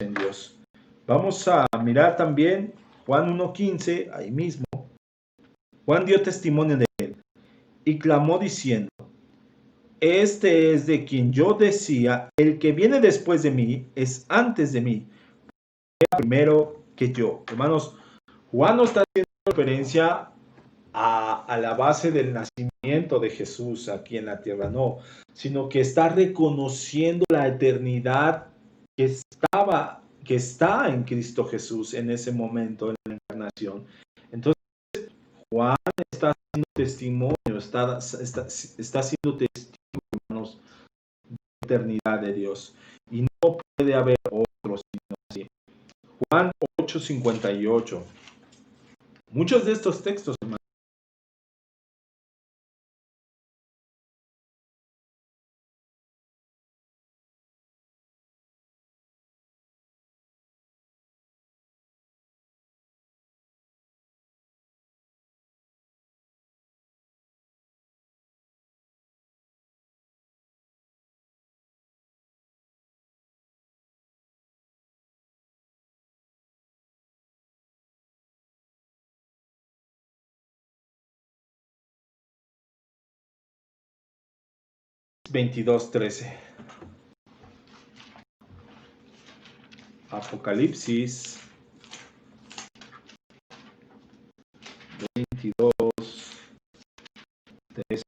en Dios. Vamos a mirar también Juan 1:15, ahí mismo. Juan dio testimonio de él y clamó diciendo, este es de quien yo decía, el que viene después de mí es antes de mí, primero que yo. Hermanos, Juan no está haciendo referencia a la base del nacimiento de Jesús aquí en la tierra, no, sino que está reconociendo la eternidad que está en Cristo Jesús en ese momento, en la encarnación. Entonces, Juan está haciendo testimonio, está siendo testigo, hermanos, de la eternidad de Dios. Y no puede haber otro sino así. Juan 8:58. Muchos de estos textos, hermanos, Apocalipsis 22:13. Apocalipsis 22:13.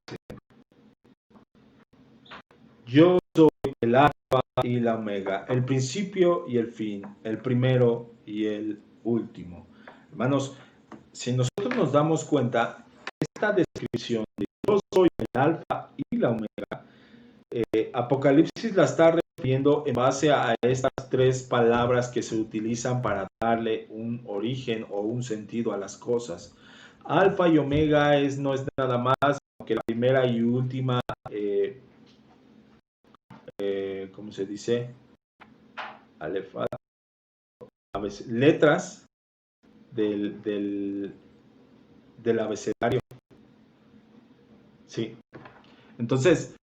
Yo soy el alfa y la omega, el principio y el fin, el primero y el último. Hermanos, si nosotros nos damos cuenta, esta descripción de yo soy el alfa y la omega, Apocalipsis la está refiriendo en base a estas tres palabras que se utilizan para darle un origen o un sentido a las cosas. Alfa y omega no es nada más que la primera y última, ¿cómo se dice? Alefa, letras del abecedario. Sí. Entonces,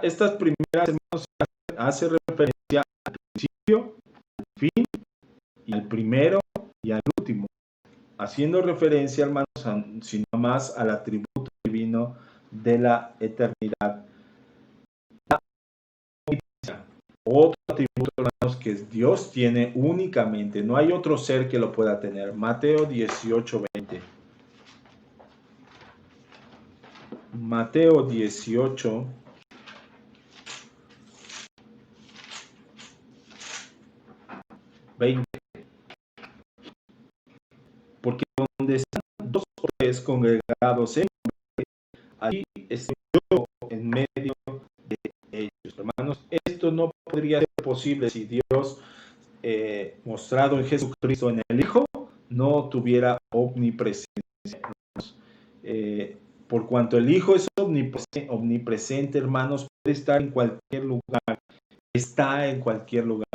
estas primeras, hermanos, hace referencia al principio, al fin y al primero y al último, haciendo referencia, hermanos, sino más al atributo divino de la eternidad. Otro atributo, hermanos, que Dios tiene únicamente, no hay otro ser que lo pueda tener. Mateo 18:20. Mateo 18. Porque donde están dos o tres congregados en allí estoy yo en medio de ellos, hermanos. Esto no podría ser posible si Dios, mostrado en Jesucristo, en el Hijo, no tuviera omnipresencia. Por cuanto el Hijo es omnipresente, hermanos, puede estar en cualquier lugar, está en cualquier lugar.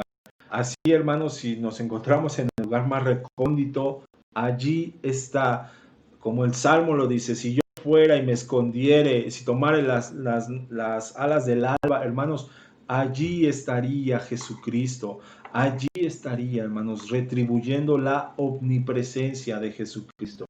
Así, hermanos, si nos encontramos en el lugar más recóndito, allí está, como el Salmo lo dice, si yo fuera y me escondiere, si tomare las alas del alba, hermanos, allí estaría Jesucristo, allí estaría, hermanos, retribuyendo la omnipresencia de Jesucristo.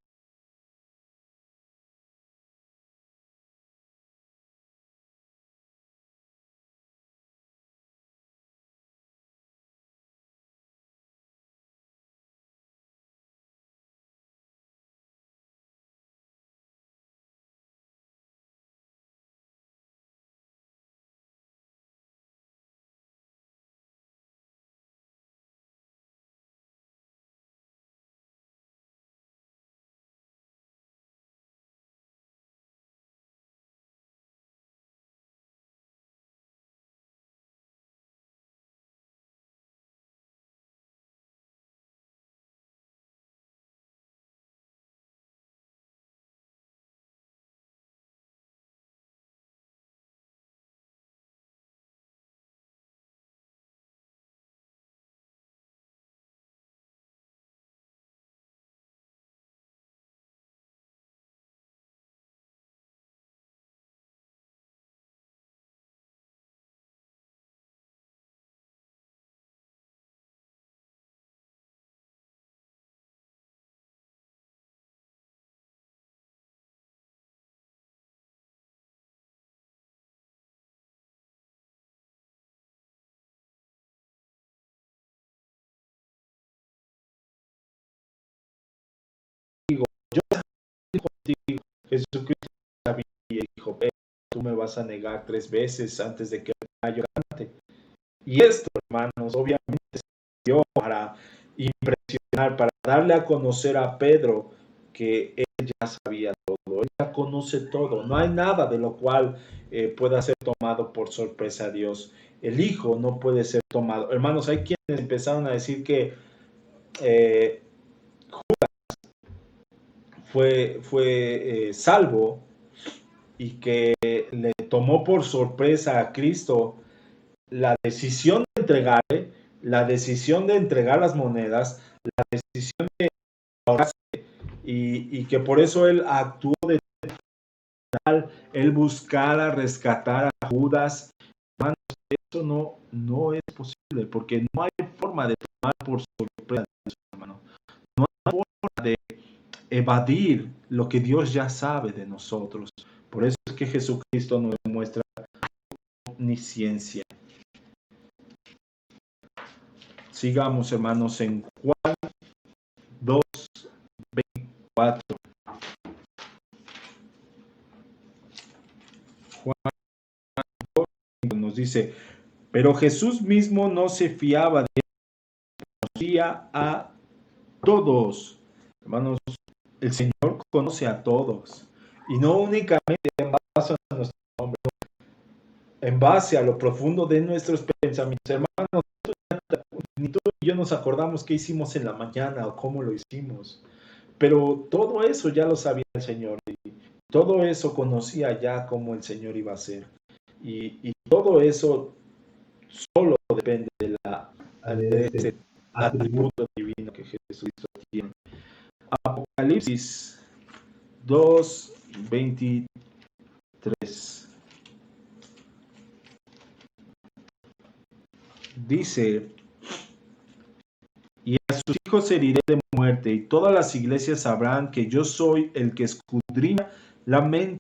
Jesucristo sabía y dijo, tú me vas a negar 3 veces antes de que el gallo cante. Y esto, hermanos, obviamente se dio para impresionar, para darle a conocer a Pedro que él ya sabía todo, él ya conoce todo, no hay nada de lo cual pueda ser tomado por sorpresa a Dios. El Hijo no puede ser tomado. Hermanos, hay quienes empezaron a decir que fue salvo y que le tomó por sorpresa a Cristo la decisión de entregarle, la decisión de entregar las monedas, la decisión de ahorrarse, y que por eso él actuó de tal, él buscara rescatar a Judas. Hermanos, eso no es posible, porque no hay forma de tomar por sorpresa, hermano. No hay forma de evadir lo que Dios ya sabe de nosotros. Por eso es que Jesucristo nos demuestra omnisciencia. Sigamos, hermanos, en Juan 2:24. Juan 2 nos dice, pero Jesús mismo no se fiaba de él, conocía a todos. Hermanos, el Señor conoce a todos, y no únicamente en base a nuestro nombre, en base a lo profundo de nuestros pensamientos. Hermanos, ni tú ni yo nos acordamos qué hicimos en la mañana o cómo lo hicimos, pero todo eso ya lo sabía el Señor, y todo eso conocía ya cómo el Señor iba a ser, y todo eso solo depende de ese atributo divino que Jesucristo tiene. Apocalipsis 2:23 dice, y a sus hijos heriré de muerte, y todas las iglesias sabrán que yo soy el que escudriña la mente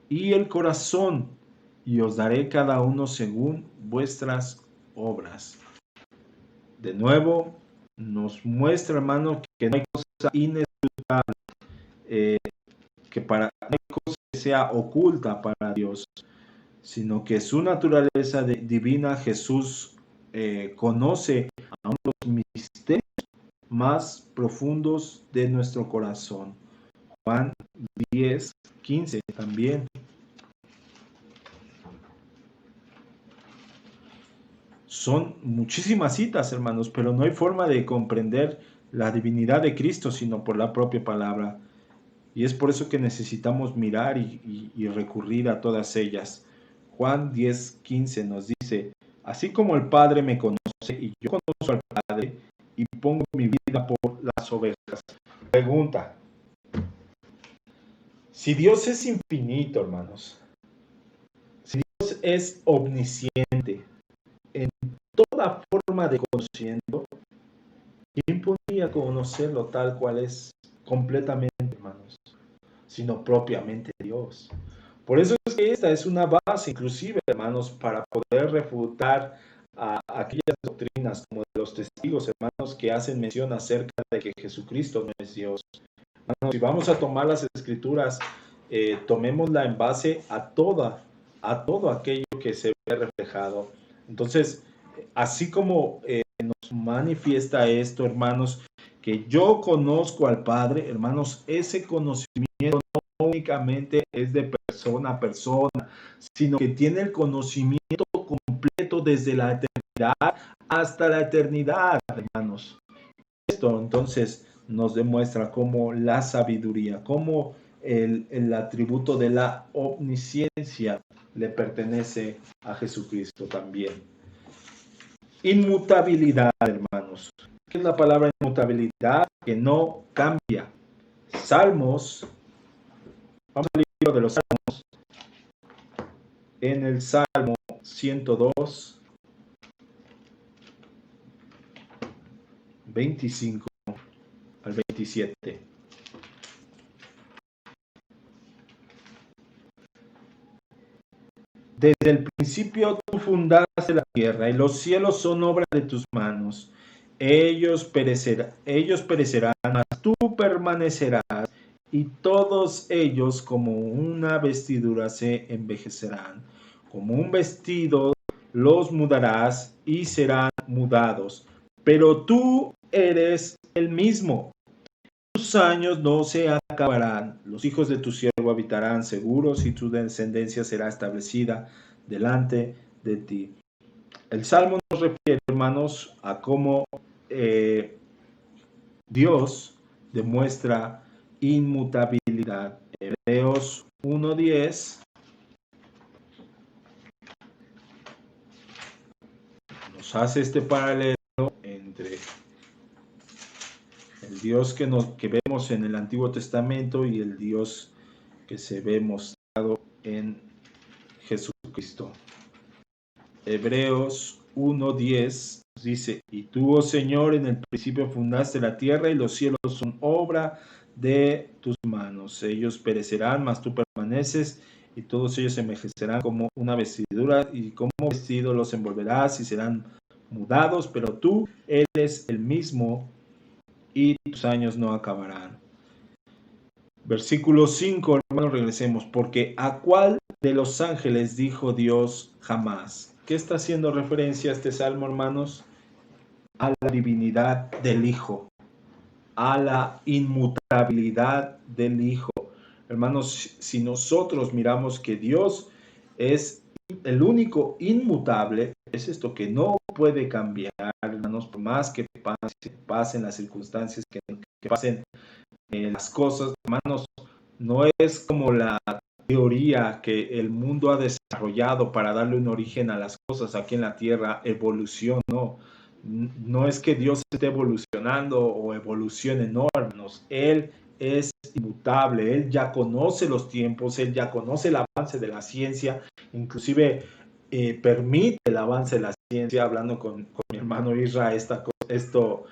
y el corazón, y os daré cada uno según vuestras obras. De nuevo, nos muestra, hermano, que no hay cosa inescrutable, que no hay cosa que sea oculta para Dios, sino que su naturaleza divina, Jesús conoce aún los misterios más profundos de nuestro corazón. Juan 10:15 también. Son muchísimas citas, hermanos, pero no hay forma de comprender la divinidad de Cristo sino por la propia palabra. Y es por eso que necesitamos mirar y recurrir a todas ellas. Juan 10:15 nos dice, así como el Padre me conoce y yo conozco al Padre y pongo mi vida por las ovejas. Pregunta, si Dios es infinito, hermanos, si Dios es omnisciente, en toda forma de conocimiento, ¿quién podría conocerlo tal cual es completamente, hermanos? Sino propiamente Dios. Por eso es que esta es una base, inclusive, hermanos, para poder refutar a aquellas doctrinas como de los testigos, hermanos, que hacen mención acerca de que Jesucristo no es Dios. Hermanos, si vamos a tomar las escrituras, tomémosla en base a todo aquello que se ve reflejado. Entonces, así como nos manifiesta esto, hermanos, que yo conozco al Padre, hermanos, ese conocimiento no únicamente es de persona a persona, sino que tiene el conocimiento completo desde la eternidad hasta la eternidad, hermanos. Esto entonces nos demuestra cómo la sabiduría, cómo el atributo de la omnisciencia le pertenece a Jesucristo también. Inmutabilidad, hermanos. ¿Qué es la palabra inmutabilidad? Que no cambia. Salmos, vamos al libro de los Salmos, en el Salmo 102, 25 al 27. Desde el principio tú fundaste la tierra y los cielos son obra de tus manos. Ellos perecerán, mas tú permanecerás y todos ellos como una vestidura se envejecerán. Como un vestido los mudarás y serán mudados. Pero tú eres el mismo. Tus años no se acabarán. Los hijos de tu siervo habitarán seguros y tu descendencia será establecida delante de ti. El Salmo nos refiere, hermanos, a cómo Dios demuestra inmutabilidad. Hebreos 1:10 nos hace este paralelo entre el Dios que vemos en el Antiguo Testamento y el Dios que se ve mostrado en Jesucristo. Hebreos 1:10 dice: y tú, oh Señor, en el principio fundaste la tierra y los cielos son obra de tus manos. Ellos perecerán, mas tú permaneces, y todos ellos envejecerán como una vestidura, y como vestido los envolverás y serán mudados, pero tú eres el mismo y tus años no acabarán. Versículo 5, hermanos, regresemos. Porque ¿a cuál de los ángeles dijo Dios jamás? ¿Qué está haciendo referencia a este salmo, hermanos? A la divinidad del Hijo, a la inmutabilidad del Hijo. Hermanos, si nosotros miramos que Dios es el único inmutable, es esto que no puede cambiar, hermanos, por más que pasen las circunstancias, que pasen las cosas, hermanos, no es como la teoría que el mundo ha desarrollado para darle un origen a las cosas aquí en la tierra, evolución, no. No es que Dios esté evolucionando o evolucione, no, hermanos. Él es inmutable, Él ya conoce los tiempos, Él ya conoce el avance de la ciencia, inclusive permite el avance de la ciencia. Hablando con mi hermano Isra, esto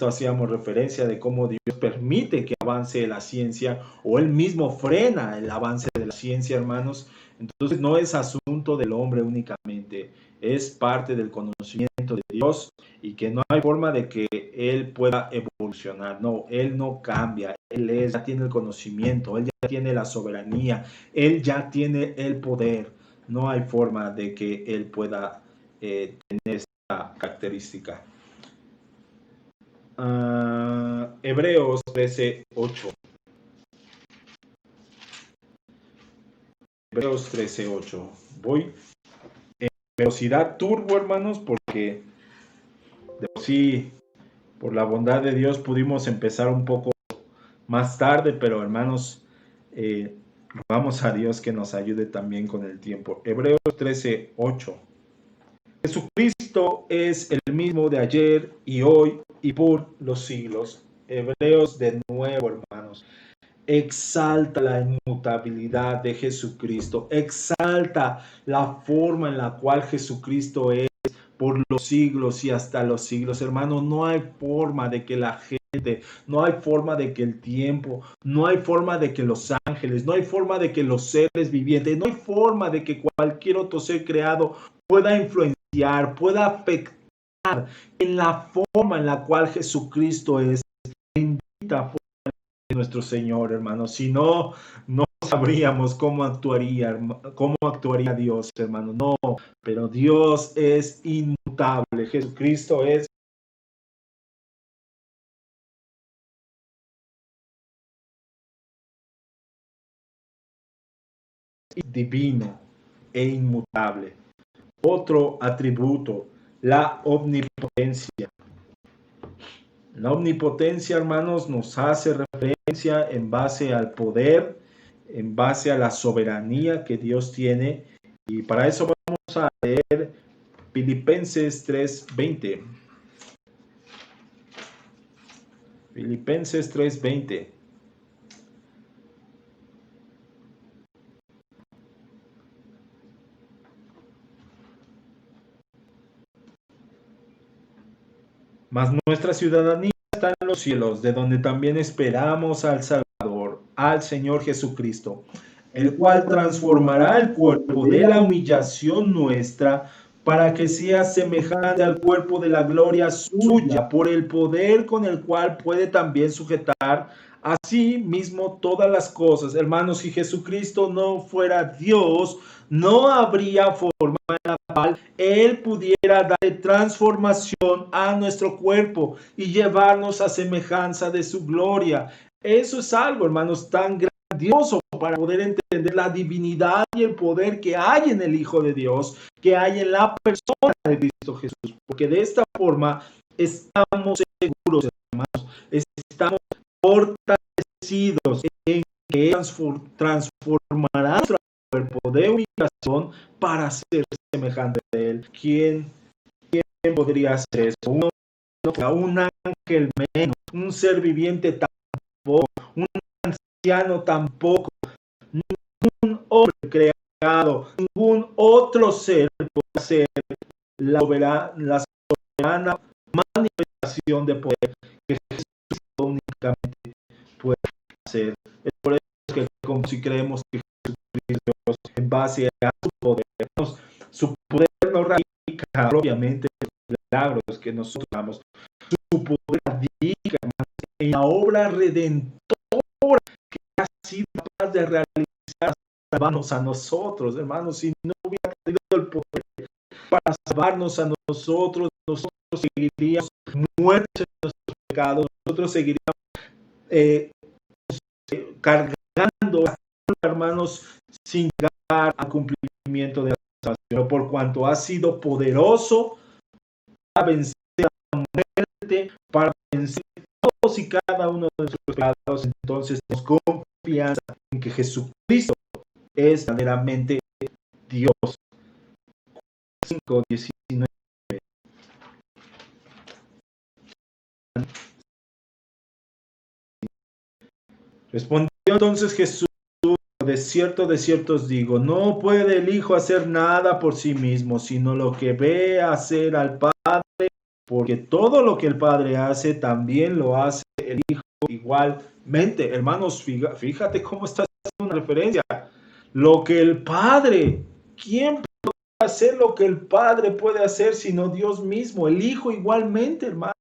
hacíamos referencia de cómo Dios permite que avance la ciencia, o Él mismo frena el avance de la ciencia, hermanos. Entonces no es asunto del hombre únicamente, es parte del conocimiento de Dios, y que no hay forma de que Él pueda evolucionar. No, Él no cambia, Él ya tiene el conocimiento, Él ya tiene la soberanía, Él ya tiene el poder. No hay forma de que Él pueda tener esta característica. Hebreos 13:8. Hebreos 13:8. Voy en velocidad turbo, hermanos, porque de por sí, por la bondad de Dios, pudimos empezar un poco más tarde, pero hermanos, rogamos a Dios que nos ayude también con el tiempo. Hebreos 13:8. Jesucristo es el mismo de ayer y hoy y por los siglos. Hebreos de nuevo, hermanos, exalta la inmutabilidad de Jesucristo, exalta la forma en la cual Jesucristo es por los siglos y hasta los siglos. Hermano, no hay forma de que la gente, no hay forma de que el tiempo, no hay forma de que los ángeles, no hay forma de que los seres vivientes, no hay forma de que cualquier otro ser creado pueda influenciar, pueda afectar en la forma en la cual Jesucristo es. Bendita forma de nuestro Señor, hermano. Si no, no sabríamos cómo actuaría Dios, hermano. No, pero Dios es inmutable. Jesucristo es divino e inmutable. Otro atributo, la omnipotencia. La omnipotencia, hermanos, nos hace referencia en base al poder, en base a la soberanía que Dios tiene. Y para eso vamos a leer Filipenses 3:20. Filipenses 3:20. Mas nuestra ciudadanía está en los cielos, de donde también esperamos al Salvador, al Señor Jesucristo, el cual transformará el cuerpo de la humillación nuestra para que sea semejante al cuerpo de la gloria suya, por el poder con el cual puede también sujetar así mismo todas las cosas. Hermanos, si Jesucristo no fuera Dios, no habría forma en la cual Él pudiera dar transformación a nuestro cuerpo y llevarnos a semejanza de su gloria. Eso es algo, hermanos, tan grandioso para poder entender la divinidad y el poder que hay en el Hijo de Dios, que hay en la persona de Cristo Jesús, porque de esta forma estamos seguros, hermanos, estamos fortalecidos en que transformará nuestro cuerpo de humillación para ser semejante a Él. ¿Quién podría hacer eso? Un ángel menos, un ser viviente tampoco, un anciano tampoco, ningún hombre creado, ningún otro ser puede hacer la soberana manifestación de poder que Jesús únicamente puede hacer. Es por eso que, como si creemos que Jesucristo es Dios, en base a su poder no radica propiamente en los milagros que nosotros damos. Su poder radica en la obra redentora que ha sido capaz de realizar, salvarnos a nosotros, hermanos. Si no hubiera tenido el poder para salvarnos a nosotros seguiríamos muertos en nuestros pecados, nosotros seguiríamos cargando, hermanos, sin llegar al cumplimiento de la salvación. Pero por cuanto ha sido poderoso para vencer la muerte, para vencer todos y cada uno de nuestros pecados, entonces tenemos confianza en que Jesucristo es verdaderamente Dios. 5:19. Respondió entonces Jesús: de cierto os digo, no puede el Hijo hacer nada por sí mismo, sino lo que ve hacer al Padre, porque todo lo que el Padre hace, también lo hace el Hijo igualmente. Hermanos, fíjate cómo está haciendo una referencia. Lo que el Padre, ¿quién puede hacer lo que el Padre puede hacer sino Dios mismo? El Hijo igualmente, hermanos.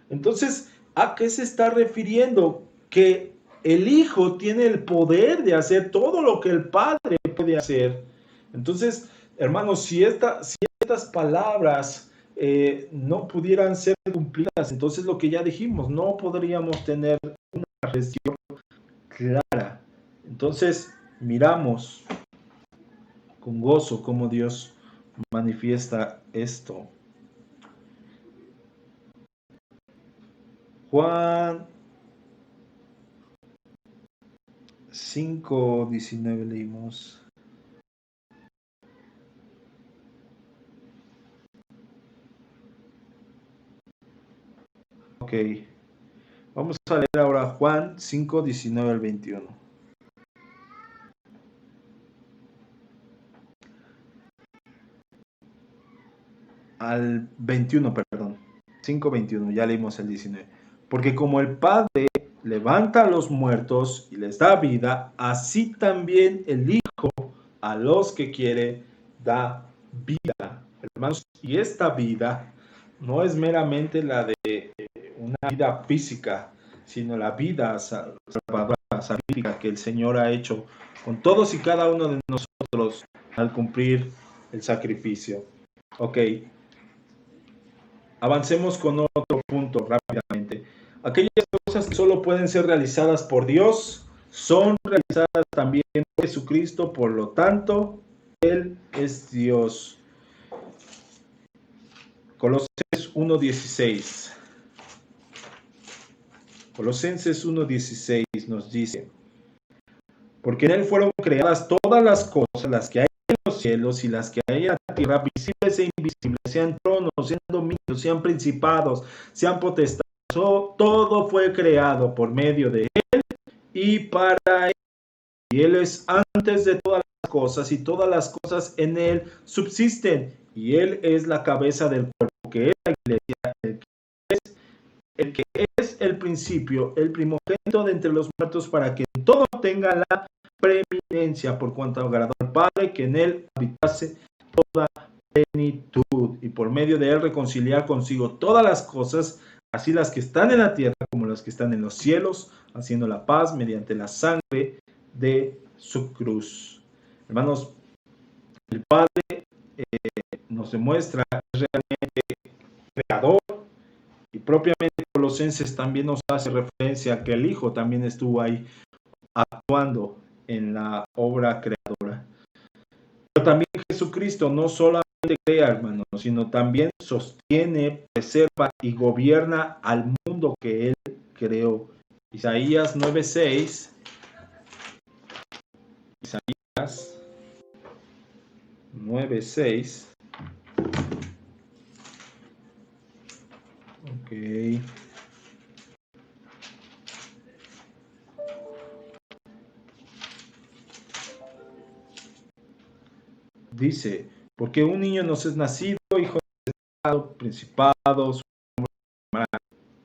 Entonces, ¿a qué se está refiriendo? Que el Hijo tiene el poder de hacer todo lo que el Padre puede hacer. Entonces, hermanos, si estas palabras no pudieran ser cumplidas, entonces lo que ya dijimos, no podríamos tener una redención clara. Entonces, miramos con gozo cómo Dios manifiesta esto. Juan 5:19 leímos. Ok. Vamos a leer ahora Juan 5:19 al 21. Al 21, perdón. 5:21, ya leímos el 19. Porque como el Padre levanta a los muertos y les da vida, así también el Hijo a los que quiere da vida. Hermanos, y esta vida no es meramente la de una vida física, sino la vida salvadora, salvífica que el Señor ha hecho con todos y cada uno de nosotros al cumplir el sacrificio. Ok. Avancemos con otro punto rápidamente. Aquellas cosas que solo pueden ser realizadas por Dios son realizadas también por Jesucristo, por lo tanto, Él es Dios. Colosenses 1:16. Colosenses 1:16 nos dice: porque en Él fueron creadas todas las cosas, las que hay en los cielos y las que hay en la tierra, visibles e invisibles, sean tronos, sean dominios, sean principados, sean potestades. Todo fue creado por medio de Él y para Él. Y Él es antes de todas las cosas, y todas las cosas en Él subsisten. Y Él es la cabeza del cuerpo, que es la iglesia, el que es el principio, el primogénito de entre los muertos, para que en todo tenga la preeminencia, por cuanto agradó al Padre que en Él habitase toda plenitud, y por medio de él reconciliar consigo todas las cosas, así las que están en la tierra como las que están en los cielos, haciendo la paz mediante la sangre de su cruz. Hermanos, el Padre nos demuestra que es realmente creador, y propiamente Colosenses también nos hace referencia a que el Hijo también estuvo ahí actuando en la obra creadora. Pero también Jesucristo no solamente crea, hermanos, sino también sostiene, preserva y gobierna al mundo que Él creó. Isaías 9:6. Isaías 9:6. Ok. Dice, porque un niño nos es nacido, hijo es dado, principado, su nombre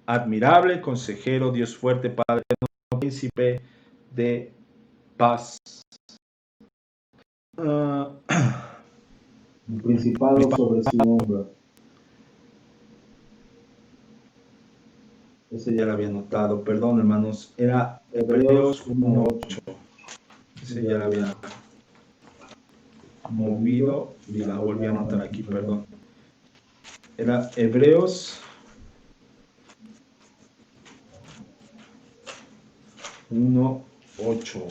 admirable, consejero, Dios fuerte, Padre, príncipe de paz. Un principado sobre su hombro. Ese ya lo había notado, perdón, hermanos. Era Hebreos Hebreos 1:8. 1:8. Ese ya lo había movido y la volví a anotar aquí, perdón. Era Hebreos 1:8.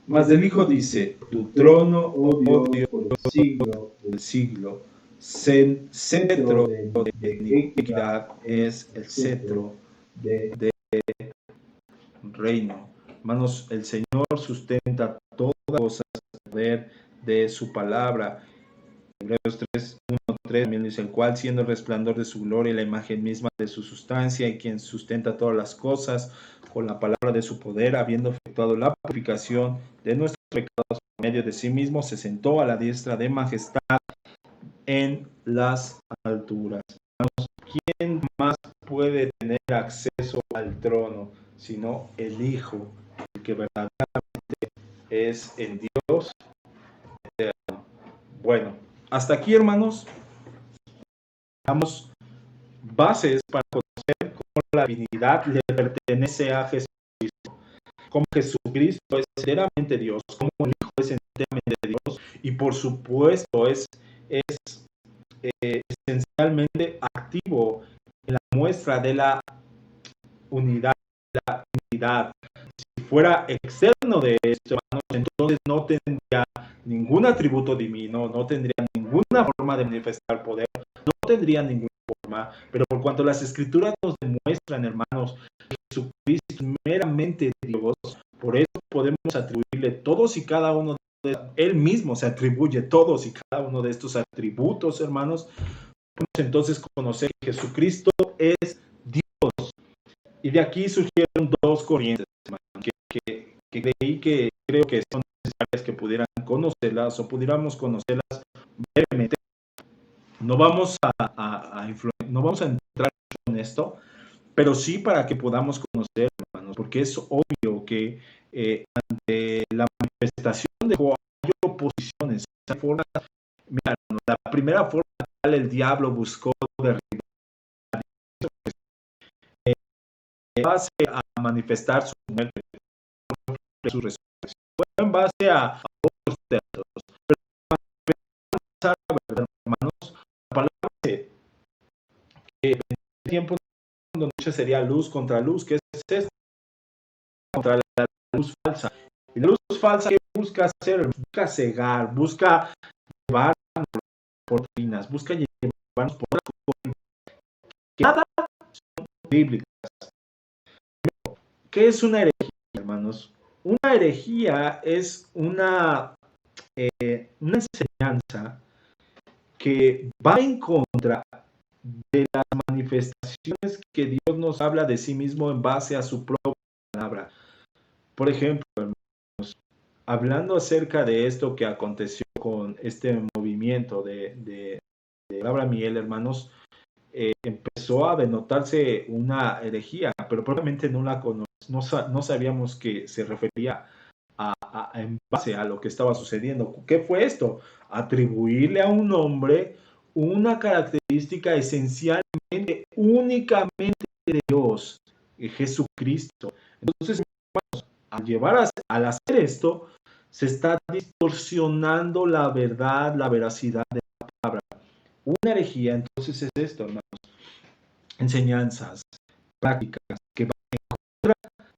Mas del Hijo dice, tu trono, oh Dios, por el siglo del siglo, cetro de iniquidad es el cetro de del reino. Hermanos, el Señor sustenta todas las cosas por poder de su palabra. Hebreos 3:1-3 también dice, el cual siendo el resplandor de su gloria y la imagen misma de su sustancia, y quien sustenta todas las cosas con la palabra de su poder, habiendo efectuado la purificación de nuestros pecados por medio de sí mismo, se sentó a la diestra de majestad en las alturas. ¿Quién más puede tener acceso al trono sino el Hijo, el que verdaderamente es el Dios eterno? Bueno, hasta aquí, hermanos, damos bases para conocer cómo la divinidad le pertenece a Jesucristo, cómo Jesucristo es enteramente Dios, cómo el Hijo es enteramente Dios, y por supuesto es esencialmente activo en la muestra de la unidad. Si fuera externo de esto, hermanos, entonces no tendría ningún atributo divino, no tendría ninguna forma de manifestar poder, no tendría ninguna forma, pero por cuanto las escrituras nos demuestran, hermanos, que Jesucristo es meramente Dios, por eso podemos atribuirle todos y cada uno de él mismo se atribuye todos y cada uno de estos atributos, hermanos. Podemos entonces conocer que Jesucristo es Dios. Y de aquí surgieron dos corrientes, hermanos, que creí que creo que son necesarias que pudieran conocerlas o pudiéramos conocerlas brevemente. No vamos no vamos a entrar en esto, pero sí para que podamos conocer, hermanos, porque es obvio que ante la manifestación de Jehová hay oposiciones. Mira, la primera forma en la cual el diablo buscó derribar base a manifestar su muerte, su resurrección, fue en base a otros textos. Pero hermanos, la palabra dice que en el tiempo cuando noche sería luz contra luz, que es esto, contra la luz falsa. Y la luz falsa que busca hacer, busca cegar, busca llevar por finas, busca llevarnos por las que nada son bíblicas. ¿Qué es una herejía, hermanos? Una herejía es una enseñanza que va en contra de las manifestaciones que Dios nos habla de sí mismo en base a su propia palabra. Por ejemplo, hermanos, hablando acerca de esto que aconteció con este movimiento de Palabra Miel, hermanos, empezó a denotarse una herejía, pero probablemente no la no sabíamos que se refería en base a lo que estaba sucediendo. ¿Qué fue esto? Atribuirle a un hombre una característica esencialmente, únicamente de Dios, Jesucristo. Entonces, al hacer esto, se está distorsionando la verdad, la veracidad de la palabra. Una herejía, entonces, es esto, hermanos. Enseñanzas, prácticas que van en contra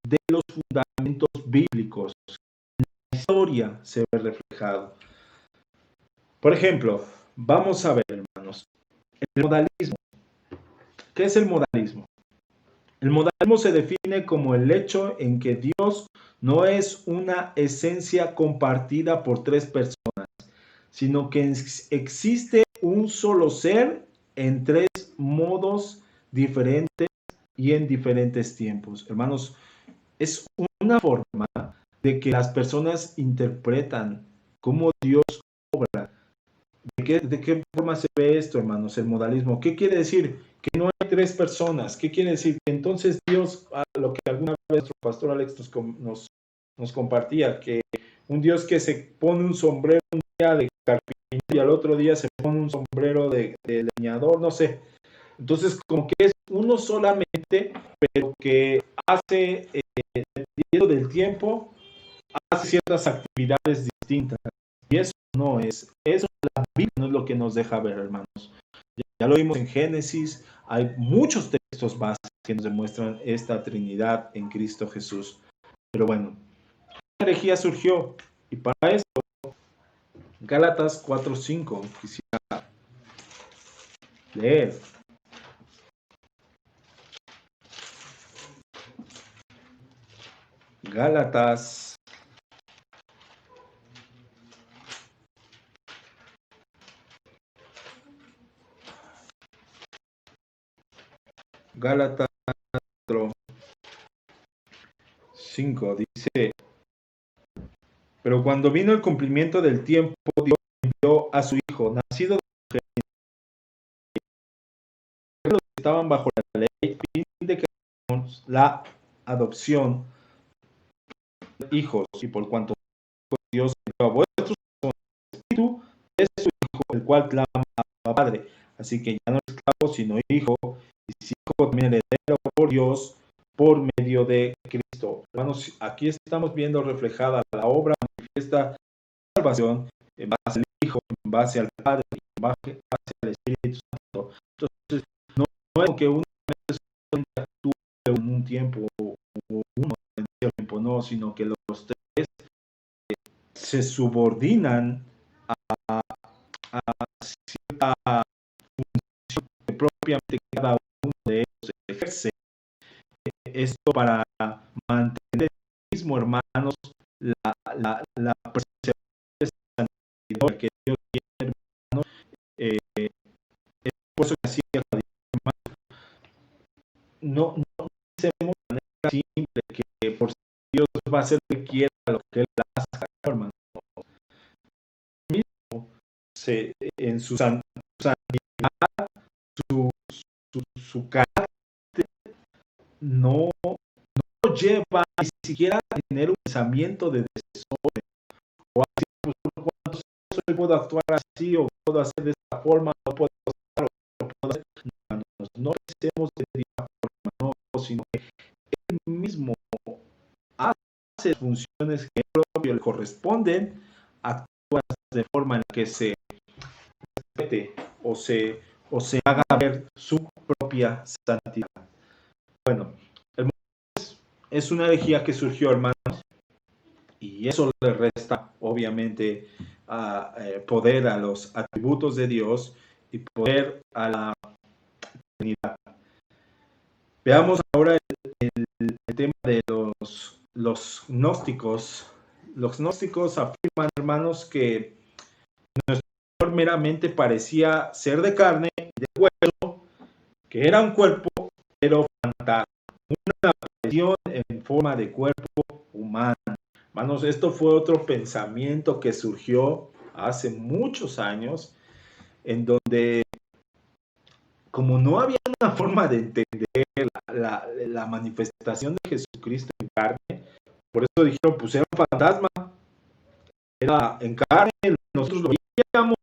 de los fundamentos bíblicos. En la historia se ve reflejado. Por ejemplo, vamos a ver, hermanos, el modalismo. ¿Qué es el modalismo? El modalismo se define como el hecho en que Dios no es una esencia compartida por tres personas, sino que existe un solo ser en tres modos diferentes y en diferentes tiempos. Hermanos, es una forma de que las personas interpretan cómo Dios obra. ¿De qué forma se ve esto, hermanos, el modalismo? ¿Qué quiere decir? Que no hay tres personas. ¿Qué quiere decir? Que entonces Dios, lo que alguna vez nuestro pastor Alex nos compartía, que un Dios que se pone un sombrero un día de carpintero y al otro día se pone un sombrero de leñador, no sé. Entonces, como que es uno solamente, pero que hace, dependiendo del tiempo, hace ciertas actividades distintas. Y eso no es, eso la Biblia no es lo que nos deja ver, hermanos. Ya lo vimos en Génesis, hay muchos textos básicos que nos demuestran esta Trinidad en Cristo Jesús. Pero bueno, la herejía surgió y para esto, Gálatas 4:5, quisiera leer. Gálatas Gálatas 4:5 dice: pero cuando vino el cumplimiento del tiempo, Dios envió a su Hijo, nacido de mujer, los que estaban bajo la ley, a fin de que la adopción de hijos, y por cuanto Dios envió a vuestros espíritu de su Hijo, el cual clama a Padre. Así que ya no es esclavo, sino hijo, y si hijo también heredero por Dios, por medio de Cristo. Hermanos, aquí estamos viendo reflejada la obra manifiesta de salvación en base al Hijo, en base al Padre, en base al Espíritu Santo. Entonces, no es que una vez actúe en un tiempo o uno en el tiempo, no, sino que los tres se subordinan a cierta función que propiamente cada uno de ellos ejerce. Esto para mantener el mismo, hermanos, la perseverancia de santidad que Dios tiene, hermanos. Es por eso que así, no pensemos de manera simple que por Dios va a hacer lo que quiera, lo que Él haga, hermano. En su santidad, su carácter no lleva ni siquiera a tener un pensamiento de desorden o así, pues, por cuanto puedo actuar así o puedo hacer de esta forma o puedo hacer o puedo hacer. No pensemos de esta forma, no, sino que él mismo hace funciones que propio le corresponden, actúa de forma en la que se respete o se haga ver su propia santidad. Bueno, es una herejía que surgió, hermanos, y eso le resta, obviamente, poder a los atributos de Dios y poder a la Trinidad. Veamos ahora el tema de los gnósticos. Los gnósticos afirman, hermanos, que nuestro Señor meramente parecía ser de carne y de hueso, que era un cuerpo, pero fantasma, una aparición en forma de cuerpo humano. Hermanos, esto fue otro pensamiento que surgió hace muchos años, en donde, como no había una forma de entender la manifestación de Jesucristo en carne, Por eso dijeron, pues era un fantasma, era en carne, nosotros lo veíamos,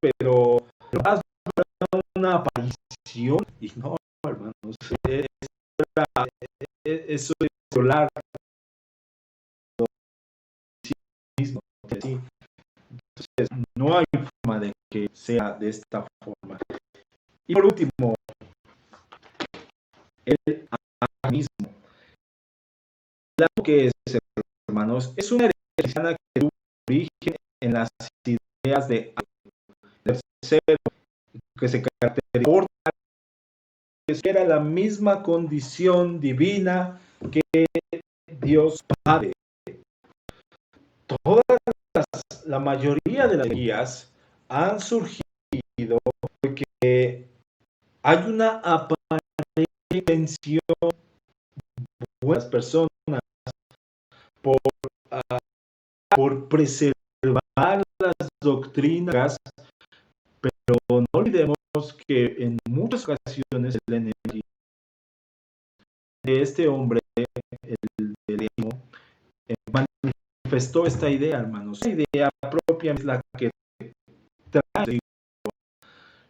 pero más era una aparición. Y no, hermanos, eso es volar mismo. ¿Sí? Entonces, no hay forma de que sea de esta forma. Y por último, el mismo. Claro que es, hermanos, es una herencia cristiana que tuvo origen en las ideas de tercero, que se caracterizó por que era la misma condición divina que Dios Padre. La mayoría de las guías han surgido porque hay una aparente intención de buenas personas por, uh, por preservar las doctrinas, pero no olvidemos que en muchas ocasiones el enemigo de este hombre, el demonio, manifestó esta idea, hermanos. Esta idea propia es la que trae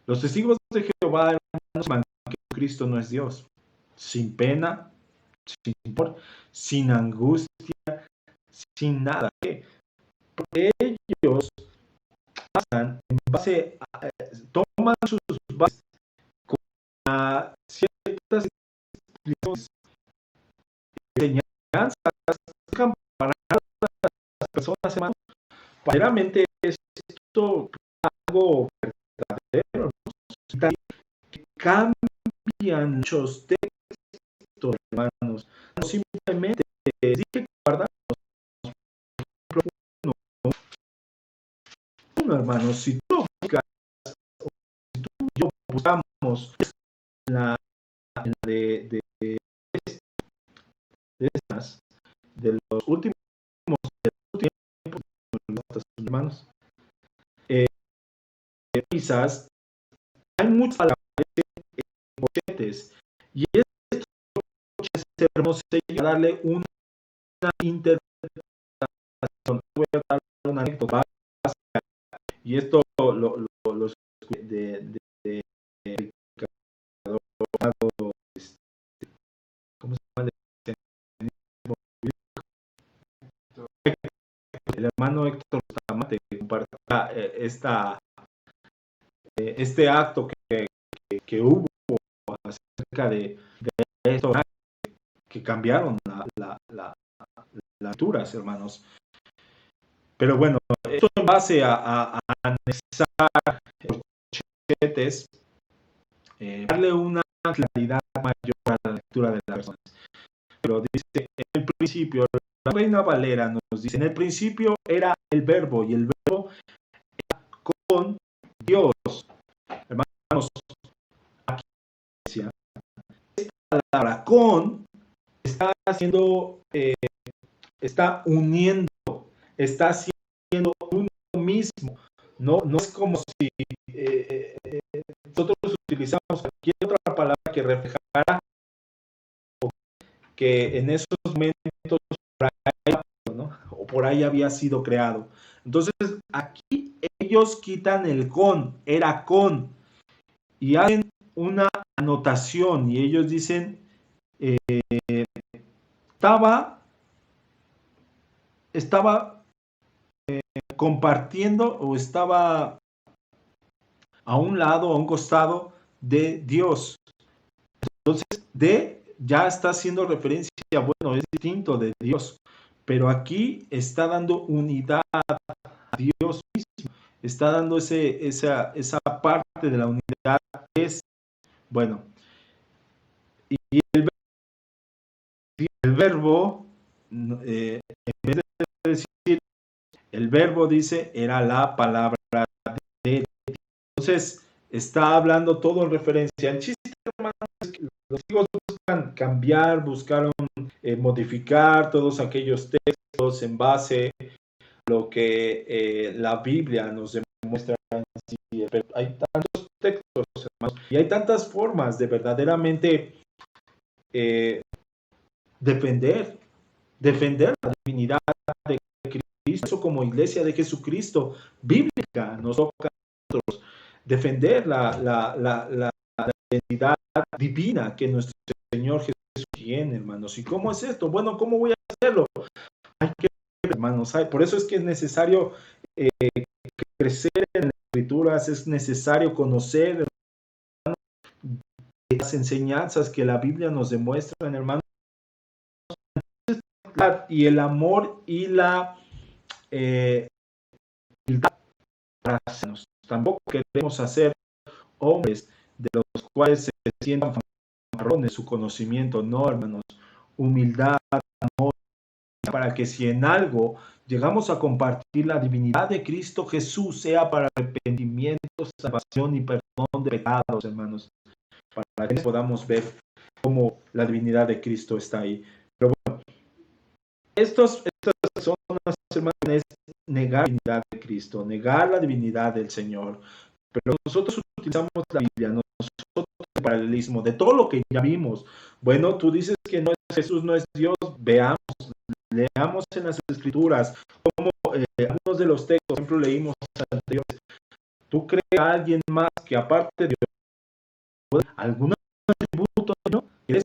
los testigos de Jehová, hermanos, que Cristo no es Dios. Sin pena, sin temor, sin angustia, sin nada. Porque ellos pasan en base a, toman sus bases con ciertas enseñanzas para las personas, hermanos. Verdaderamente esto algo verdadero, ¿no? Que cambian muchos textos, hermanos. No simplemente dije que guardamos uno, hermanos. Si tú buscas, si tú y yo buscamos la de estas, de los últimos tiempos, hermanos, quizás hay muchas palabras y estos hermosos a darle una interpretación. Voy a dar una anécdota y esto lo de ¿cómo se llama? El hermano Héctor Bustamante compartía este acto que hubo acerca de esto, que cambiaron las lecturas, hermanos. Pero bueno, esto en base a anexar los chetes, darle una claridad mayor a la lectura de las personas. Pero dice, en el principio, la Reina Valera nos dice, en el principio era el verbo, y el verbo era con Dios. Hermanos, aquí esta palabra con está haciendo, está uniendo, está haciendo uno mismo. No es como si nosotros utilizamos cualquier otra palabra que reflejara que en esos momentos por ahí, ¿no? O por ahí había sido creado. Entonces, aquí ellos quitan el con, era con, y hacen una anotación, y ellos dicen, estaba compartiendo o estaba a un lado, a un costado de Dios. Entonces, ya está haciendo referencia, bueno, es distinto de Dios, pero aquí está dando unidad a Dios mismo, está dando esa parte de la unidad que es, bueno, y el verbo, en vez de decir, el verbo dice, era la palabra de Dios. Entonces, está hablando todo en referencia. El chiste, hermanos, es que los hijos buscan cambiar, buscaron modificar todos aquellos textos en base a lo que la Biblia nos demuestra. Pero hay tantos textos, hermanos, y hay tantas formas de verdaderamente defender defender la divinidad de Cristo. Eso como iglesia de Jesucristo bíblica nos toca a nosotros defender la identidad divina que nuestro Señor Jesús tiene, hermanos. ¿Y cómo es esto? Bueno, ¿cómo voy a hacerlo? Hay que ver, hermanos. Por eso es que es necesario crecer en las Escrituras, es necesario conocer las enseñanzas que la Biblia nos demuestra, hermanos. Y el amor y la humildad para hacernos. Tampoco queremos hacer hombres de los cuales se sientan marrones su conocimiento, no, hermanos. Humildad, amor, para que si en algo llegamos a compartir la divinidad de Cristo Jesús, sea para arrepentimiento, salvación y perdón de pecados, hermanos, para que podamos ver cómo la divinidad de Cristo está ahí. Pero bueno, estas personas, hermanos, es negar la divinidad de Cristo, negar la divinidad del Señor. Pero nosotros utilizamos la Biblia, nosotros el paralelismo de todo lo que ya vimos. Bueno, tú dices que no es Jesús, no es Dios, veamos, leamos en las Escrituras, como algunos de los textos, por ejemplo, leímos anteriores. ¿Tú crees a alguien más que aparte de Dios, algún atributo, no? ¿Crees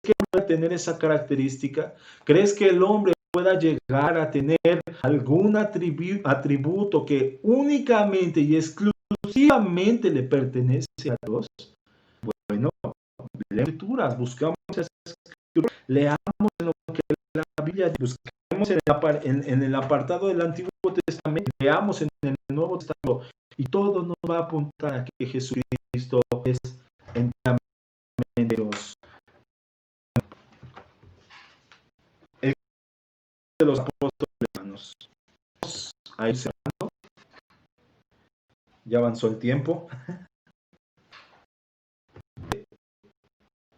que pueda tener esa característica? ¿Crees que el hombre pueda llegar a tener algún atributo que únicamente y exclusivamente le pertenece a Dios? Bueno, leemos Escrituras, buscamos esas Escrituras, leamos en lo que la Biblia, buscamos en el apartado del Antiguo Testamento, leamos en el Nuevo Testamento, y todo nos va a apuntar a que Jesucristo es enteramente Dios. El de los apóstoles, hermanos. A ir cerrando. Ya avanzó el tiempo.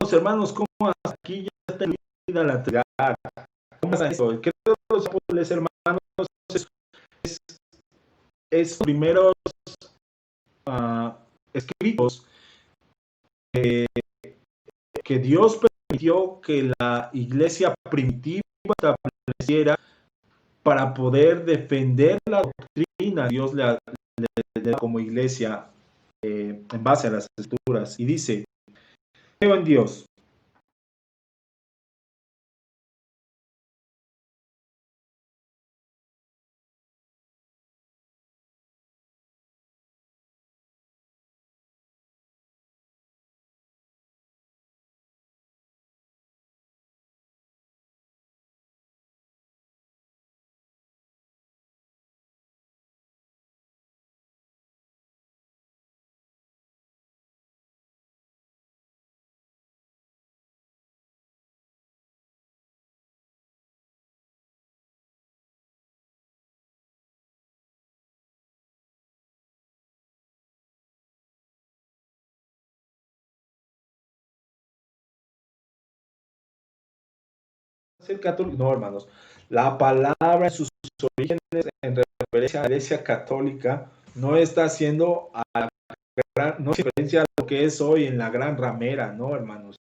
Los hermanos, ¿cómo hasta aquí ya está terminada la Trinidad? ¿Cómo es eso? El credo de los apóstoles, hermanos, es primeros escritos que Dios permitió que la iglesia primitiva estableciera para poder defender la doctrina. Dios le da como iglesia en base a las Escrituras. Y dice: creo en Dios, ser católico. No, hermanos. La palabra en sus orígenes, en referencia a la iglesia católica, no está haciendo no referencia a lo que es hoy en la gran ramera, no, hermanos.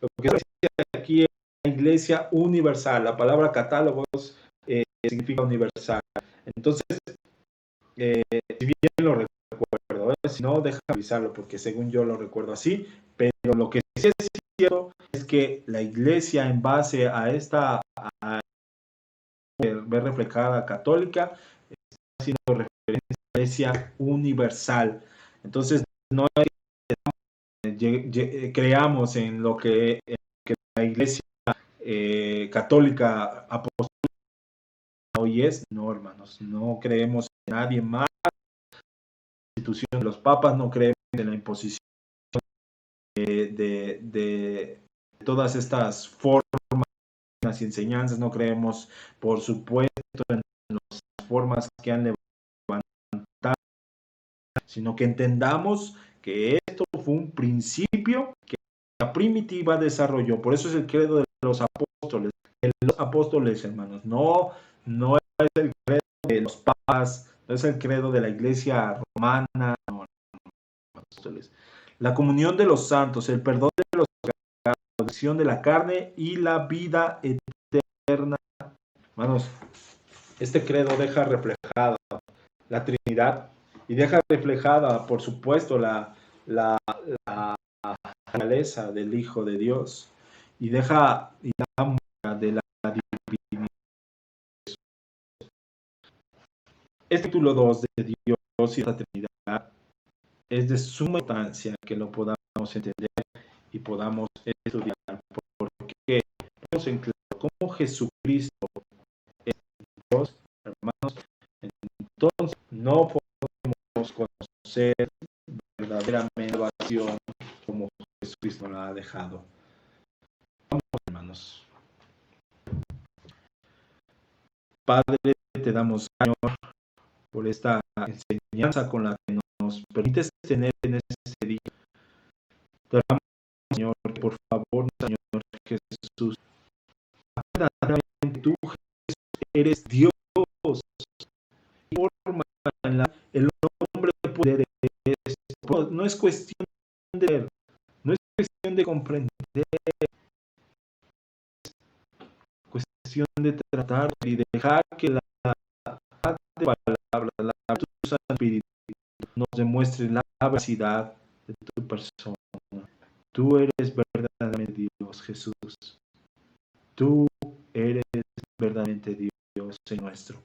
Lo que es aquí es la iglesia universal. La palabra catálogos significa universal. Entonces, si bien lo recuerdo, si no, deja avisarlo, porque según yo lo recuerdo así, pero lo que sí es cierto es que la iglesia, en base a esta ver reflejada católica, está haciendo referencia a la iglesia universal. Entonces, no creamos en lo que la iglesia católica apostólica hoy es. No, hermanos, no creemos en nadie más. La institución de los papas, no creemos en la imposición de todas estas formas y enseñanzas, no creemos, por supuesto, en las formas que han levantado, sino que entendamos que esto fue un principio que la primitiva desarrolló. Por eso es el credo de los apóstoles, hermanos. No es el credo de los papas, no es el credo de la iglesia romana, no, apóstoles. La comunión de los santos, el perdón de los pecados, la resurrección de la carne y la vida eterna. eterna. Hermanos, este credo deja reflejada la Trinidad y deja reflejada, por supuesto, la naturaleza del Hijo de Dios y da muestra de la divinidad. Este título 2 de Dios y la Trinidad es de suma importancia que lo podamos entender y podamos estudiar, porque vemos en claro cómo Jesucristo es Dios, hermanos. Entonces no podemos conocer verdaderamente la salvación como Jesucristo la ha dejado. Vamos, hermanos. Padre, te damos, Señor, por esta enseñanza con la que nos permites tener en este día. Te damos, Señor, que por favor, Señor Jesús, verdaderamente tú, Jesús, eres Dios. Y forma el hombre de poder no es cuestión de ver, no es cuestión de comprender, es cuestión de tratar y dejar que la palabra, la tu Santo Espíritu nos demuestre la veracidad de tu persona. Tú eres verdaderamente Dios, Jesús. Tú eres verdaderamente Dios nuestro,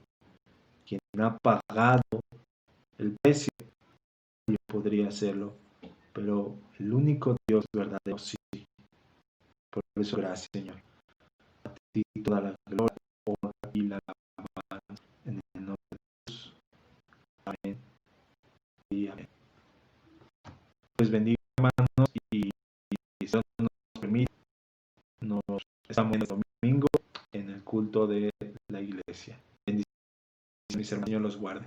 quien ha pagado el precio. Yo podría hacerlo, pero el único Dios verdadero sí. Por eso, gracias, Señor. A ti toda la gloria, honra y la alabanza en el nombre de Jesús. Amén y amén. Pues bendiga, hermanos, y si Dios nos permite, nos estamos en el domingo en el culto de la iglesia. Bendiciones, mis hermanos, Dios los guarde.